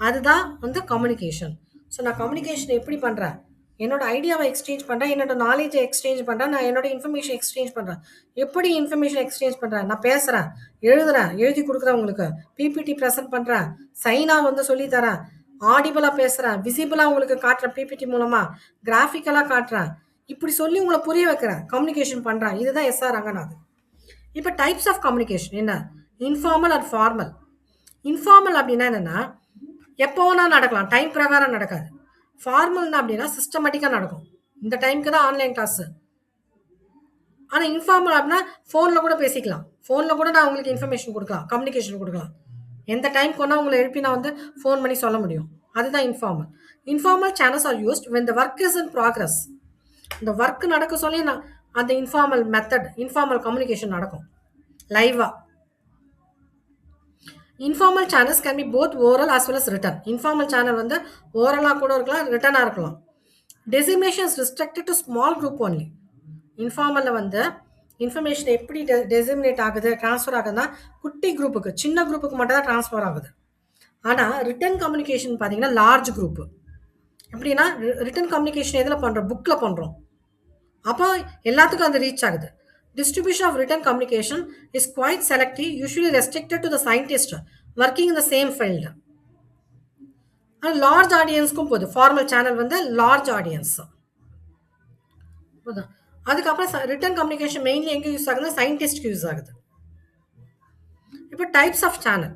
அதுதான் வந்து கம்யூனிகேஷன். ஸோ நான் கம்யூனிகேஷன் எப்படி பண்ணுறேன்? என்னோட ஐடியாவை எக்ஸ்சேஞ்ச் பண்ணுறேன், என்னோட நாலேஜை எக்ஸ்சேஞ்ச் பண்ணுறேன், நான் என்னோட இன்ஃபர்மேஷன் எக்ஸ்சேஞ்ச் பண்ணுறேன். எப்படி இன்ஃபர்மேஷன் எக்ஸ்சேஞ்ச் பண்ணுறேன்? நான் பேசுகிறேன், எழுதுறேன், எழுதி கொடுக்குறேன், உங்களுக்கு பிபிடி ப்ரெசென்ட் பண்ணுறேன், சைனாக வந்து சொல்லித்தரேன், ஆடிபிளாக பேசுகிறேன், விசிபிளாக உங்களுக்கு காட்டுறேன், பிபிடி மூலமாக கிராஃபிக்கலாக காட்டுறேன், இப்படி சொல்லி உங்களை புரிய வைக்கிறேன், கம்யூனிகேஷன் பண்ணுறேன். இதுதான் எஸ்ஆர் ரங்கநாதன். இப்போ டைப்ஸ் ஆஃப் கம்யூனிகேஷன் என்ன? Informal and formal. இன்ஃபார்மல் அப்படின்னா என்னென்னா, எப்போ வேணால் நடக்கலாம், டைம் பிரகாரம் நடக்காது. ஃபார்மல்னா அப்படின்னா சிஸ்டமேட்டிக்காக நடக்கும். இந்த டைமுக்கு தான் ஆன்லைன் கிளாஸு. ஆனால் இன்ஃபார்மல் அப்படின்னா ஃபோனில் கூட பேசிக்கலாம், ஃபோனில் கூட நான் உங்களுக்கு இன்ஃபர்மேஷன் கொடுக்கலாம், கம்யூனிகேஷன் கொடுக்கலாம். எந்த டைம் கொண்டா உங்களை எழுப்பி நான் வந்து ஃபோன் பண்ணி சொல்ல முடியும். அதுதான் informal. Informal channels are used when the work is in progress. இந்த ஒர்க் நடக்க சொல்லி நான் அந்த இன்ஃபார்மல் மெத்தட், இன்ஃபார்மல் கம்யூனிகேஷன் நடக்கும் லைவாக. Informal channels can be both oral as well as written. Informal channel வந்து ஓரலாக கூட இருக்கலாம், ரிட்டனாக இருக்கலாம். Designation is restricted to small group only. இன்ஃபார்மலில் வந்து இன்ஃபர்மேஷன் எப்படி டெசிக்னேட் ஆகுது, ட்ரான்ஸ்ஃபர் ஆகுதுன்னா குட்டி குரூப்புக்கு, சின்ன குரூப்புக்கு மட்டும் தான் ட்ரான்ஸ்ஃபர் ஆகுது. ஆனால் ரிட்டன் கம்யூனிகேஷன் பார்த்தீங்கன்னா லார்ஜ் குரூப்பு. எப்படின்னா ரிட்டன் கம்யூனிகேஷன் எதில் பண்ணுறோம்? புக்கில் பண்ணுறோம். அப்போ எல்லாத்துக்கும் அது ரீச் ஆகுது. Distribution of written communication is quite selective, usually restricted to the scientist working in the same field. And large audience-க்கும் போகுது. ஃபார்மல் சேனல் வந்து லார்ஜ் ஆடியன்ஸ். அதுக்கப்புறம் ரிட்டன் கம்யூனிகேஷன் மெயின்லி எங்கே யூஸ் ஆகுதுன்னா சயின்டிஸ்ட்க்கு யூஸ் ஆகுது. இப்போ types of channel.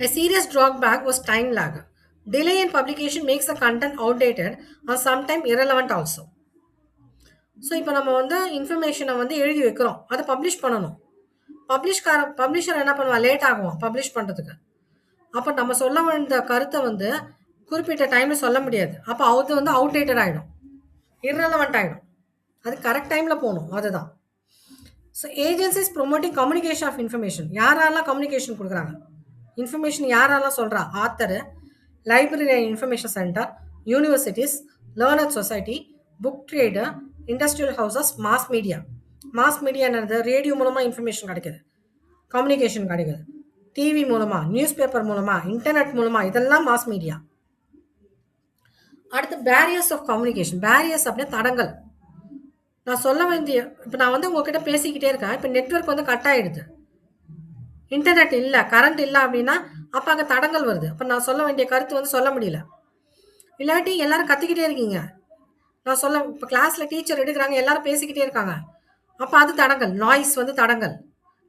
A serious drawback was time lag. Delay in publication makes the content outdated or sometimes irrelevant also. So இப்போ நம்ம வந்து இன்ஃபர்மேஷனை வந்து எழுதி வைக்கிறோம், அதை பப்ளிஷ் பண்ணணும். பப்ளிஷர் என்ன பண்ணுவான்? லேட் ஆகும் பப்ளிஷ் பண்ணுறதுக்கு. அப்போ நம்ம சொல்ல வேண்டிய கருத்தை வந்து குறிப்பிட்ட டைமில் சொல்ல முடியாது. அப்போ அது வந்து அவுடேட்டட் ஆகிடும், இர்ரெலவெண்ட் ஆகிடும். அது கரெக்ட் டைமில் போகணும், அதுதான். So agencies promoting communication of information. யாரெல்லாம் கம்யூனிகேஷன் கொடுக்குறாங்க, இன்ஃபர்மேஷன் யாரெல்லாம் சொல்கிறா? Author, library and information centre, universities, learner society, book trade, industrial houses, mass media. Mass media என்னது? ரேடியோ மூலமாக இன்ஃபர்மேஷன் கிடைக்குது, கம்யூனிகேஷன் கிடைக்குது. டிவி மூலமாக, நியூஸ் பேப்பர் மூலமாக, இன்டர்நெட் மூலமாக, இதெல்லாம் மாஸ் மீடியா. அடுத்து பேரியர்ஸ் ஆஃப் கம்யூனிகேஷன். பேரியர்ஸ் அப்படின்னா தடங்கள். நான் சொல்ல வேண்டிய, இப்போ நான் வந்து உங்ககிட்ட பேசிக்கிட்டே இருக்கேன், இப்போ நெட்வொர்க் வந்து கட் ஆகிடுது, இன்டர்நெட் இல்லை, கரண்ட் இல்லை அப்படின்னா அப்போ அங்கே தடங்கள் வருது. அப்போ நான் சொல்ல வேண்டிய கருத்து வந்து சொல்ல முடியல. இல்லாட்டி எல்லாரும் கத்திக்கிட்டே இருக்கீங்க, நான் சொல்ல இப்போ கிளாஸில் டீச்சர் எடுக்கிறாங்க, எல்லாரும் பேசிக்கிட்டே இருக்காங்க, அப்போ அது தடங்கள், நாய்ஸ் வந்து தடங்கள்.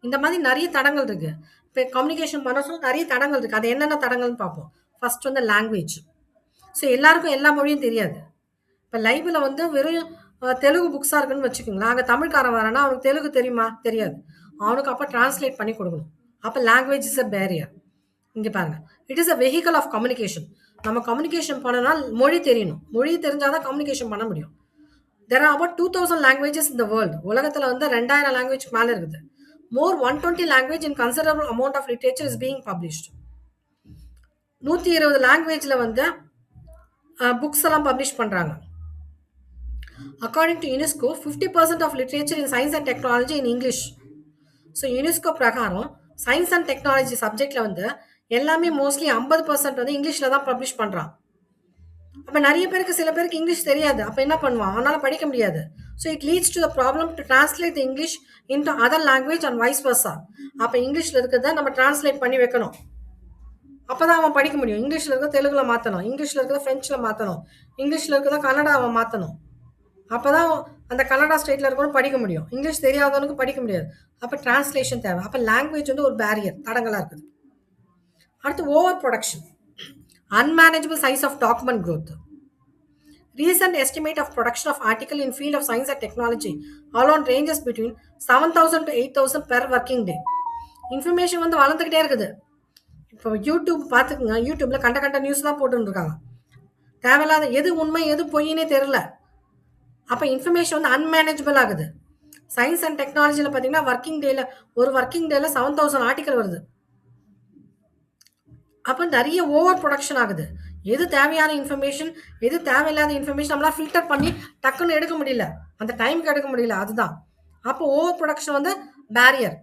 இந்த மாதிரி நிறைய தடங்கள் இருக்குது. இப்போ கம்யூனிகேஷன் பண்ண சொல்ல நிறைய தடங்கள் இருக்குது. அது என்னென்ன தடங்கள்னு பார்ப்போம். ஃபர்ஸ்ட் வந்து லாங்குவேஜ். ஸோ எல்லாருக்கும் எல்லா மொழியும் தெரியாது. இப்போ லைவில் வந்து வெறும் தெலுங்கு புக்ஸாக இருக்குன்னு வச்சுக்கோங்களேன், அங்கே தமிழ்காரன் வரேன்னா அவனுக்கு தெலுங்கு தெரியுமா? தெரியாது. அவனுக்கு அப்போ டிரான்ஸ்லேட் பண்ணி கொடுக்கணும். அப்போ லாங்குவேஜ் இஸ் அ பேரியர். இங்கே பாருங்கள், it is a vehicle of communication. நம்ம கம்யூனிகேஷன் பண்ணனா மொழி தெரியணும், மொழி தெரிஞ்சால் தான் கம்யூனிகேஷன் பண்ண முடியும். தெர் ஆர் அபவுட் 2000 லாங்குவேஜஸ் இந்த வேர்ல்டு. உலகத்தில் வந்து 2000 லாங்குவேஜ்க்கு மேலே இருக்குது. More 120 language in considerable amount of literature is being published. 120 லாங்குவேஜில் வந்து புக்ஸ் எல்லாம் பப்ளிஷ் பண்ணுறாங்க. According to UNESCO 50% of literature in science and technology in English. So UNESCO பிரகாரம் சயின்ஸ் அண்ட் டெக்னாலஜி சப்ஜெக்ட்ல வந்து எல்லாமே மோஸ்ட்லி 50% வந்து இங்கிலீஷ்ல தான் பப்ளிஷ் பண்றான். அப்ப நெறைய பேருக்கு சில பேருக்கு இங்கிலீஷ் தெரியாது. அப்ப என்ன பண்ணுவான்? அவனால படிக்க முடியாது. So it leads to the problem to translate the English into other language and vice versa. அப்ப இங்கிலீஷ்ல இருக்கிறத நம்ம டிரான்ஸ்லேட் பண்ணி வைக்கணும். அப்பதான் அவன் படிக்க முடியும். இங்கிலீஷ்ல இருக்கிறத தெலுங்குல மாத்தணும். இங்கிலீஷ்ல இருக்கிறத பிரெஞ்சுல மாத்தணும். இங்கிலீஷ்ல இருக்கிறத கன்னடாவ மாத்தணும். அப்பதான் அந்த கன்னடா ஸ்டேட்ல இருக்கவனும் படிக்க முடியும். இங்கிலீஷ் தெரியாதவனுக்கு படிக்க முடியாது. அப்ப டிரான்ஸ்லேஷன் தேவை. அப்ப லாங்குவேஜ் வந்து ஒரு பேரியர், தடங்கலா இருக்குது. அடுத்து over production. Unmanageable size of document growth. Recent estimate of production of article in field of science and technology alone ranges between 7,000 to 8,000 per working day. Information வந்து வளர்ந்துக்கிட்டே இருக்குது. இப்போ யூடியூப் பார்த்துக்குங்க. யூடியூப்ல கண்ட கண்ட நியூஸ் தான் போட்டுன்னு இருக்காங்க. தேவையில்லாத எது உண்மை எது பொய்னே தெரியல. அப்போ இன்ஃபர்மேஷன் வந்து அன்மேனேஜபிள் ஆகுது. சயின்ஸ் அண்ட் டெக்னாலஜியில் பார்த்தீங்கன்னா ஒரு ஒர்க்கிங் டேல 7,000 ஆர்டிக்கல் வருது. அப்போ நிறைய ஓவர் ப்ரொடக்ஷன் ஆகுது. எது தேவையான இன்ஃபர்மேஷன், எது தேவையில்லாத இன்ஃபர்மேஷன் நம்மளால ஃபில்டர் பண்ணி டக்குன்னு எடுக்க முடியல. அந்த டைமுக்கு எடுக்க முடியல. அதுதான். அப்போ ஓவர் ப்ரொடக்ஷன் வந்து barrier.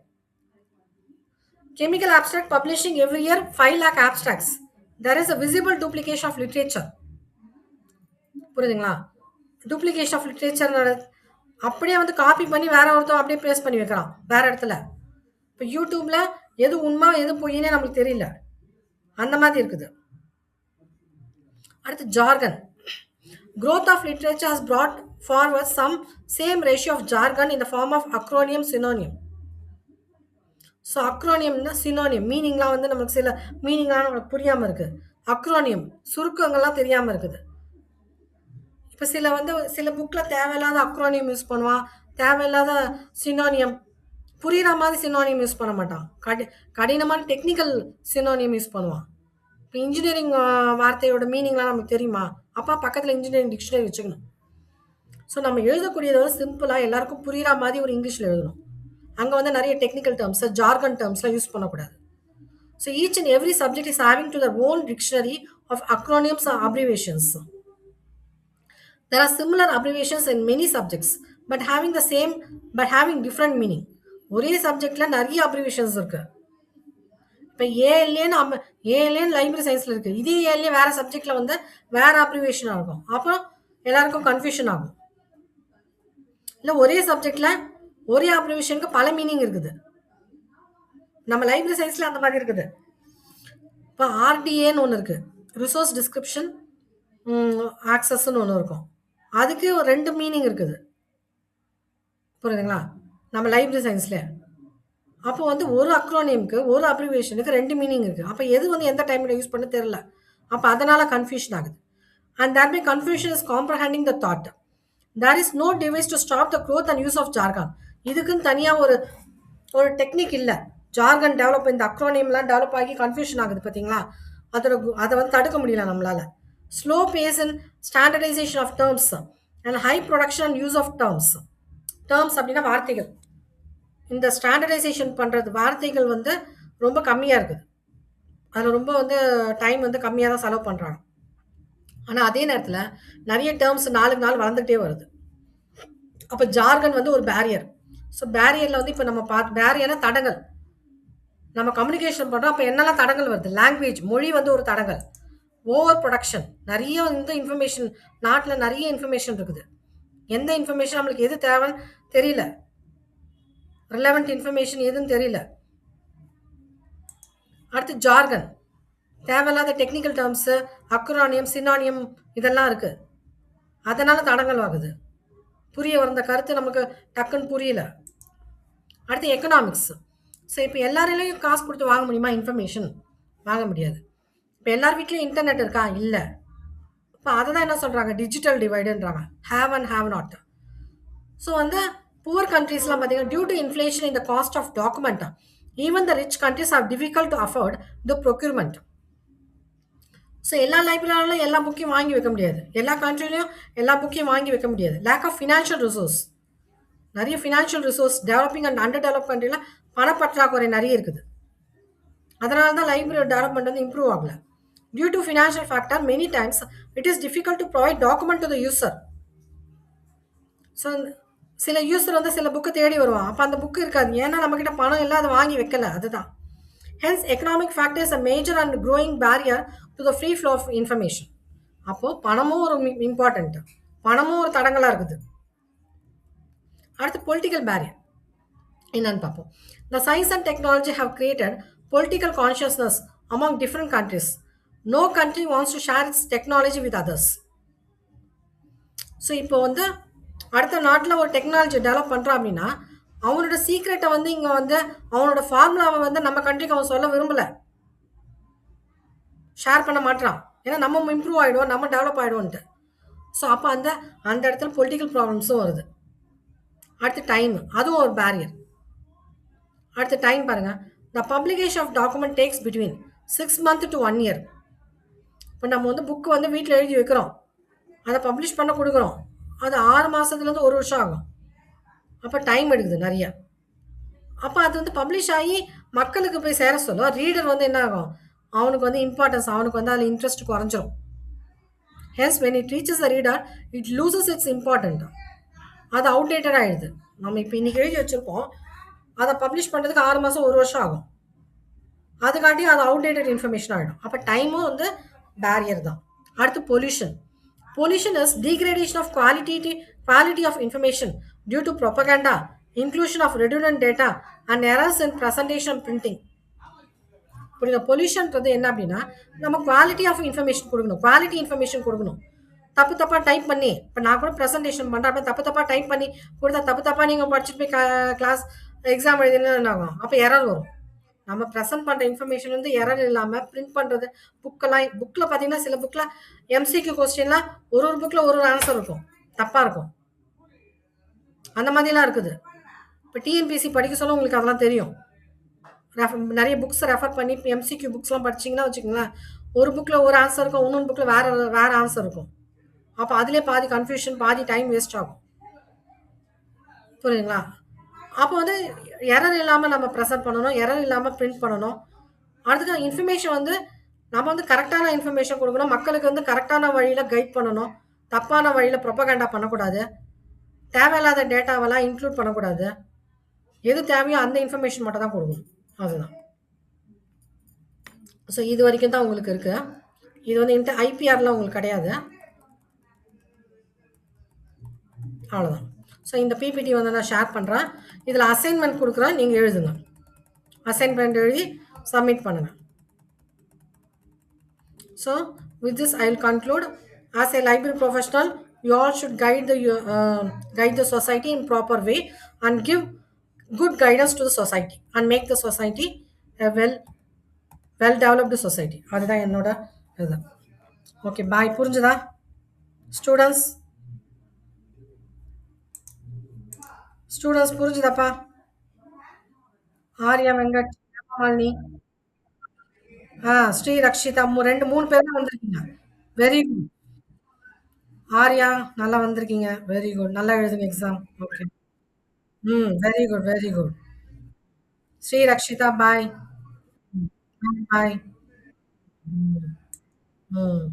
Chemical abstract publishing every year 5 lakh abstracts. There is a visible duplication of literature. புரியுதுங்களா? டூப்ளிகேஷன் ஆஃப் லிட்ரேச்சர் அப்படியே வந்து காப்பி பண்ணி வேற ஒருத்தன் அப்படியே பேஸ்ட் பண்ணி வைக்கிறான் வேற இடத்துல. இப்போ யூடியூப்ல எது உண்மை எது பொய்னே நம்மளுக்கு தெரியல. அந்த மாதிரி இருக்குது. அடுத்து jargon. Growth of literature has brought forward some same ratio of jargon in the form of acronym synonym. So அக்ரோனியம்னா சினோனியம் மீனிங்லாம் வந்து நமக்கு சில மீனிங்லாம் நமக்கு புரியாமல் இருக்குது. அக்ரோனியம் சுருக்கங்கள்லாம் தெரியாமல் இருக்குது. இப்போ சில புக்கில் தேவையில்லாத அக்ரோனியம் யூஸ் பண்ணுவான், தேவையில்லாத சினோனியம், புரிகிற மாதிரி சினோனியம் யூஸ் பண்ண மாட்டான். கடினமான டெக்னிக்கல் சினோனியம் யூஸ் பண்ணுவான். இப்போ இன்ஜினியரிங் வார்த்தையோட மீனிங்லாம் நமக்கு தெரியுமா? அப்போ பக்கத்தில் இன்ஜினியரிங் டிக்ஷனரி வச்சுக்கணும். ஸோ நம்ம எழுதக்கூடியதை வந்து சிம்பிளாக எல்லாருக்கும் புரிகிற மாதிரி ஒரு இங்கிலீஷில் எழுதணும். அங்கே வந்து நிறைய டெக்னிக்கல் டேர்ம்ஸ், ஜார்கன் டேர்ம்ஸ்லாம் யூஸ் பண்ணக்கூடாது. So each and every subject is having to their own dictionary of acronyms or abbreviations. There are similar abbreviations in many subjects, but having different meaning. ஒரே சப்ஜெக்ட்ல நிறைய அப்ரிவேஷன்ஸ் இருக்கு. இப்போ ஏஎல்ஏன்னு library சயின்ஸ்ல இருக்கு. இதே ஏஎல்ஏ வேற சப்ஜெக்ட்ல வந்து வேற அப்ரிவேஷனாக இருக்கும். அப்போ எல்லாருக்கும் கன்ஃபியூஷன் ஆகும். இல்லை ஒரே சப்ஜெக்ட்ல ஒரே அப்ரிவேஷனுக்கு பல மீனிங் இருக்குது. நம்ம லைப்ரரி சயின்ஸ்ல அந்த மாதிரி இருக்குது. இப்போ ஆர்டிஏன்னு ஒன்று இருக்கு, ரிசோர்ஸ் டிஸ்கிரிப்ஷன் ஆக்சஸ்ன்னு ஒன்று இருக்கும். அதுக்கு ஒரு 2 மீனிங் இருக்குது. புரியுதுங்களா? நம்ம லைப்ரரி சயின்ஸ்ல அப்போ வந்து ஒரு அக்ரோனியமுக்கு ஒரு அப்ரிவேஷனுக்கு 2 மீனிங் இருக்குது. அப்போ எது வந்து எந்த டைமில் யூஸ் பண்ண தெரியல. அப்போ அதனால கன்ஃபியூஷன் ஆகுது. And that may confusion is comprehending the thought. There is no device to stop the growth and use of jargon. இதுக்குன்னு தனியாக ஒரு டெக்னிக் இல்லை. ஜார்கன் டெவலப், இந்த அக்ரோனியம்லாம் டெவலப் ஆகி கன்ஃபியூஷன் ஆகுது பார்த்தீங்களா? அதை வந்து தடுக்க முடியல நம்மளால. Slow pace in standardisation of terms and high production and use of terms. Terms அப்படின்னா வார்த்தைகள். இந்த ஸ்டாண்டர்டைசேஷன் பண்ணுறது வார்த்தைகள் வந்து ரொம்ப கம்மியாக இருக்குது. அதில் ரொம்ப வந்து டைம் வந்து கம்மியாக தான் செலவு பண்ணுறாங்க. ஆனால் அதே நேரத்தில் நிறைய டேர்ம்ஸ் நாளுக்கு நாள் வளர்ந்துகிட்டே வருது. அப்போ ஜார்கன் வந்து ஒரு பேரியர். ஸோ பேரியரில் வந்து இப்போ நம்ம பேரியர்னா தடங்கள். நம்ம கம்யூனிகேஷன் பண்ணுறோம். அப்போ என்னெல்லாம் தடங்கள் வருது? லாங்குவேஜ், மொழி வந்து ஒரு தடங்கள். ஓவர் ப்ரொடக்ஷன், நிறைய வந்து இன்ஃபர்மேஷன், நாட்டில் நிறைய இன்ஃபர்மேஷன் இருக்குது. எந்த இன்ஃபர்மேஷன் நம்மளுக்கு எது தேவைன்னு தெரியல. ரிலவெண்ட் இன்ஃபர்மேஷன் எதுன்னு தெரியல. அடுத்து ஜார்கன், தேவையில்லாத டெக்னிக்கல் டேர்ம்ஸு, அக்ரோனியம், சினானியம் இதெல்லாம் இருக்குது. அதனால் தடங்கள் ஆகுது. புரிய வந்த கருத்து நமக்கு டக்குன்னு புரியல. அடுத்து எக்கனாமிக்ஸ். ஸோ இப்போ எல்லாரையும் காசு கொடுத்து வாங்க முடியுமா? இன்ஃபர்மேஷன் வாங்க முடியாது. இப்போ எல்லார் வீட்லேயும் இன்டர்நெட் இருக்கா? இல்லை. இப்போ அதை தான் என்ன சொல்கிறாங்க? டிஜிட்டல் டிவைடுன்றாங்க. Have and have not. So வந்து புவர் கண்ட்ரீஸ்லாம் பார்த்தீங்கன்னா டியூ டு இன்ஃப்ளேஷன் இந்த cost of document, even the rich countries are difficult to afford the procurement. So எல்லா லைப்ரரியிலும் எல்லா புக்கையும் வாங்கி வைக்க முடியாது. எல்லா கண்ட்ரிலையும் எல்லா புக்கையும் வாங்கி வைக்க முடியாது. Lack of financial resource. நிறைய financial resource developing and under develop கண்ட்ரியில் பணப்பற்றாக்குறை நிறைய இருக்குது. அதனால தான் லைப்ரரி டெவலப்மெண்ட் வந்து இம்ப்ரூவ் ஆகலை. Due to financial factor many times it is difficult to provide document to the user. So சில யூசர் வந்து சில புக்க தேடி வருவான். அப்ப அந்த புக் இருக்காது. ஏன்னா நம்மகிட்ட பணம் இல்ல. அத வாங்கி வைக்கல. அதுதான். Hence, economic factor is a major and growing barrier to the free flow of information. அப்போ பணமும் ஒரு இம்பார்ட்டன்ட். பணமும் ஒரு தடங்கலா இருக்குது. அடுத்து பொலிட்டிக்கல் பேரியர் என்னன்னு பார்ப்போம். The science and technology have created political consciousness among different countries. No country wants to share its technology with others. So இப்போ வந்து அடுத்த நாட்டில் ஒரு டெக்னாலஜி டெவலப் பண்ணுறான் அப்படின்னா அவனோட சீக்ரெட்டை வந்து இங்கே வந்து அவனோட ஃபார்முலாவை வந்து நம்ம கண்ட்ரிக்கு அவன் சொல்ல விரும்பலை, ஷேர் பண்ண மாட்டான். ஏன்னா நம்ம இம்ப்ரூவ் ஆகிடுவோம், நம்ம டெவலப் ஆகிடுவோன்ட்டு. ஸோ அப்போ அந்த அந்த இடத்துல பொலிட்டிக்கல் ப்ராப்ளம்ஸும் வருது. அடுத்து டைம், அதுவும் ஒரு பேரியர். அடுத்து டைம் பாருங்கள். The publication of document takes between 6 months to 1 year. இப்போ நம்ம வந்து புக்கு வந்து வீட்டில் எழுதி வைக்கிறோம், அதை பப்ளிஷ் பண்ண கொடுக்குறோம், அது 6 மாதத்துலேருந்து 1 வருஷம் ஆகும். அப்போ டைம் எடுக்குது நிறையா. அப்போ அது வந்து பப்ளிஷ் ஆகி மக்களுக்கு போய் சேர சொல்ல ரீடர் வந்து என்ன ஆகும், அவனுக்கு வந்து இம்பார்ட்டன்ஸ், அவனுக்கு வந்து அதில் இன்ட்ரெஸ்ட் குறைஞ்சிரும். Hence when it reaches the reader it loses it's important. அது அவுடேட்டட் ஆகிடுது. நம்ம இப்போ இன்றைக்கி எழுதி வச்சுருப்போம், அதை பப்ளிஷ் பண்ணுறதுக்கு 6 மாதம் 1 வருஷம் ஆகும். அதுக்காட்டி அது அவுடேட்டட் இன்ஃபர்மேஷன் ஆகிடும். அப்போ டைமும் வந்து பேரியர் தான். அடுத்து pollution. Pollution is degradation of quality of information due to propaganda, inclusion of redundant data, and errors in presentation printing. புரியுதா? பொல்யூஷன்றது என்ன அப்படின்னா நம்ம குவாலிட்டி ஆஃப் இன்ஃபர்மேஷன் கொடுக்கணும், குவாலிட்டி இன்ஃபர்மேஷன் கொடுக்கணும். தப்பு தப்பாக டைப் பண்ணி, இப்போ நான் கூட ப்ரெசன்டேஷன் பண்ணுறேன், தப்பு தப்பாக டைப் பண்ணி கொடுத்தா தப்பு தப்பாக நீங்கள் படிச்சுட்டு போய் கிளாஸ் எக்ஸாம் எழுதினா என்ன ஆகும், அப்போ எரர் வரும். நம்ம ப்ரெசென்ட் பண்ணுற இன்ஃபர்மேஷன் வந்து எரர் இல்லாமல் பிரிண்ட் பண்ணுறது. புக்கில் பார்த்தீங்கன்னா சில புக்கில் எம்சிக்யூ கொஸ்டின்லாம் ஒரு புக்கில் ஒரு ஆன்சர் இருக்கும், தப்பாக இருக்கும். அந்த மாதிரிலாம் இருக்குது. இப்போ டிஎன்பிஎஸ்சி படிக்க சொல்ல உங்களுக்கு அதெல்லாம் தெரியும். நிறைய புக்ஸ் ரெஃபர் பண்ணி எம்சிக்யூ புக்ஸ்லாம் படிச்சிங்கன்னா வச்சுக்கோங்களேன், ஒரு புக்கில் ஒரு ஆன்சர் இருக்கும், இன்னொரு புக்கில் வேறு ஆன்சர் இருக்கும். அப்போ அதிலே பாதி கன்ஃபியூஷன், பாதி டைம் வேஸ்ட் ஆகும். புரியுதுங்களா? அப்போ வந்து எரர் இல்லாமல் நம்ம ப்ரெசென்ட் பண்ணணும், எரர் இல்லாமல் பிரிண்ட் பண்ணணும். அடுத்தது இன்ஃபர்மேஷன் வந்து நம்ம வந்து கரெக்டான இன்ஃபர்மேஷன் கொடுக்கணும், மக்களுக்கு வந்து கரெக்டான வழியில் கைட் பண்ணணும், தப்பான வழியில் ப்ரொபகண்டா பண்ணக்கூடாது, தேவையில்லாத டேட்டாவெல்லாம் இன்க்ளூட் பண்ணக்கூடாது. எது தேவையோ அந்த இன்ஃபர்மேஷன் மட்டும் தான் கொடுக்கணும். அதுதான். ஸோ இது வரைக்கும் தான் உங்களுக்கு இருக்குது. இது வந்து ஐபிஆர்லாம் உங்களுக்கு கிடையாது. அவ்வளோதான். ஸோ இந்த பிபிடி வந்து நான் ஷேர் பண்ணுறேன். இதில் அசைன்மெண்ட் கொடுக்குறேன், நீங்கள் எழுதுங்க. அசைன்மெண்ட் எழுதி சப்மிட் பண்ணுங்கள். So with this I will conclude. As a library professional, you all should guide the society in proper way and give good guidance to the society and make the society a well developed society. அதுதான் என்னோட இது. Okay, bye. புரிஞ்சுதா students புரிஞ்சுதாப்பா? ஆர்யா, வெங்கட், மாலினி, ஸ்ரீ ரக்ஷிதா, 2-3 பேர் தான் வந்திருக்கீங்க. Very good. Arya நல்லா வந்திருக்கீங்க. Very good. நல்லா எழுதுங்க exam. Okay. Very good, very good. Shri Rakshita, bye. Bye. ம்.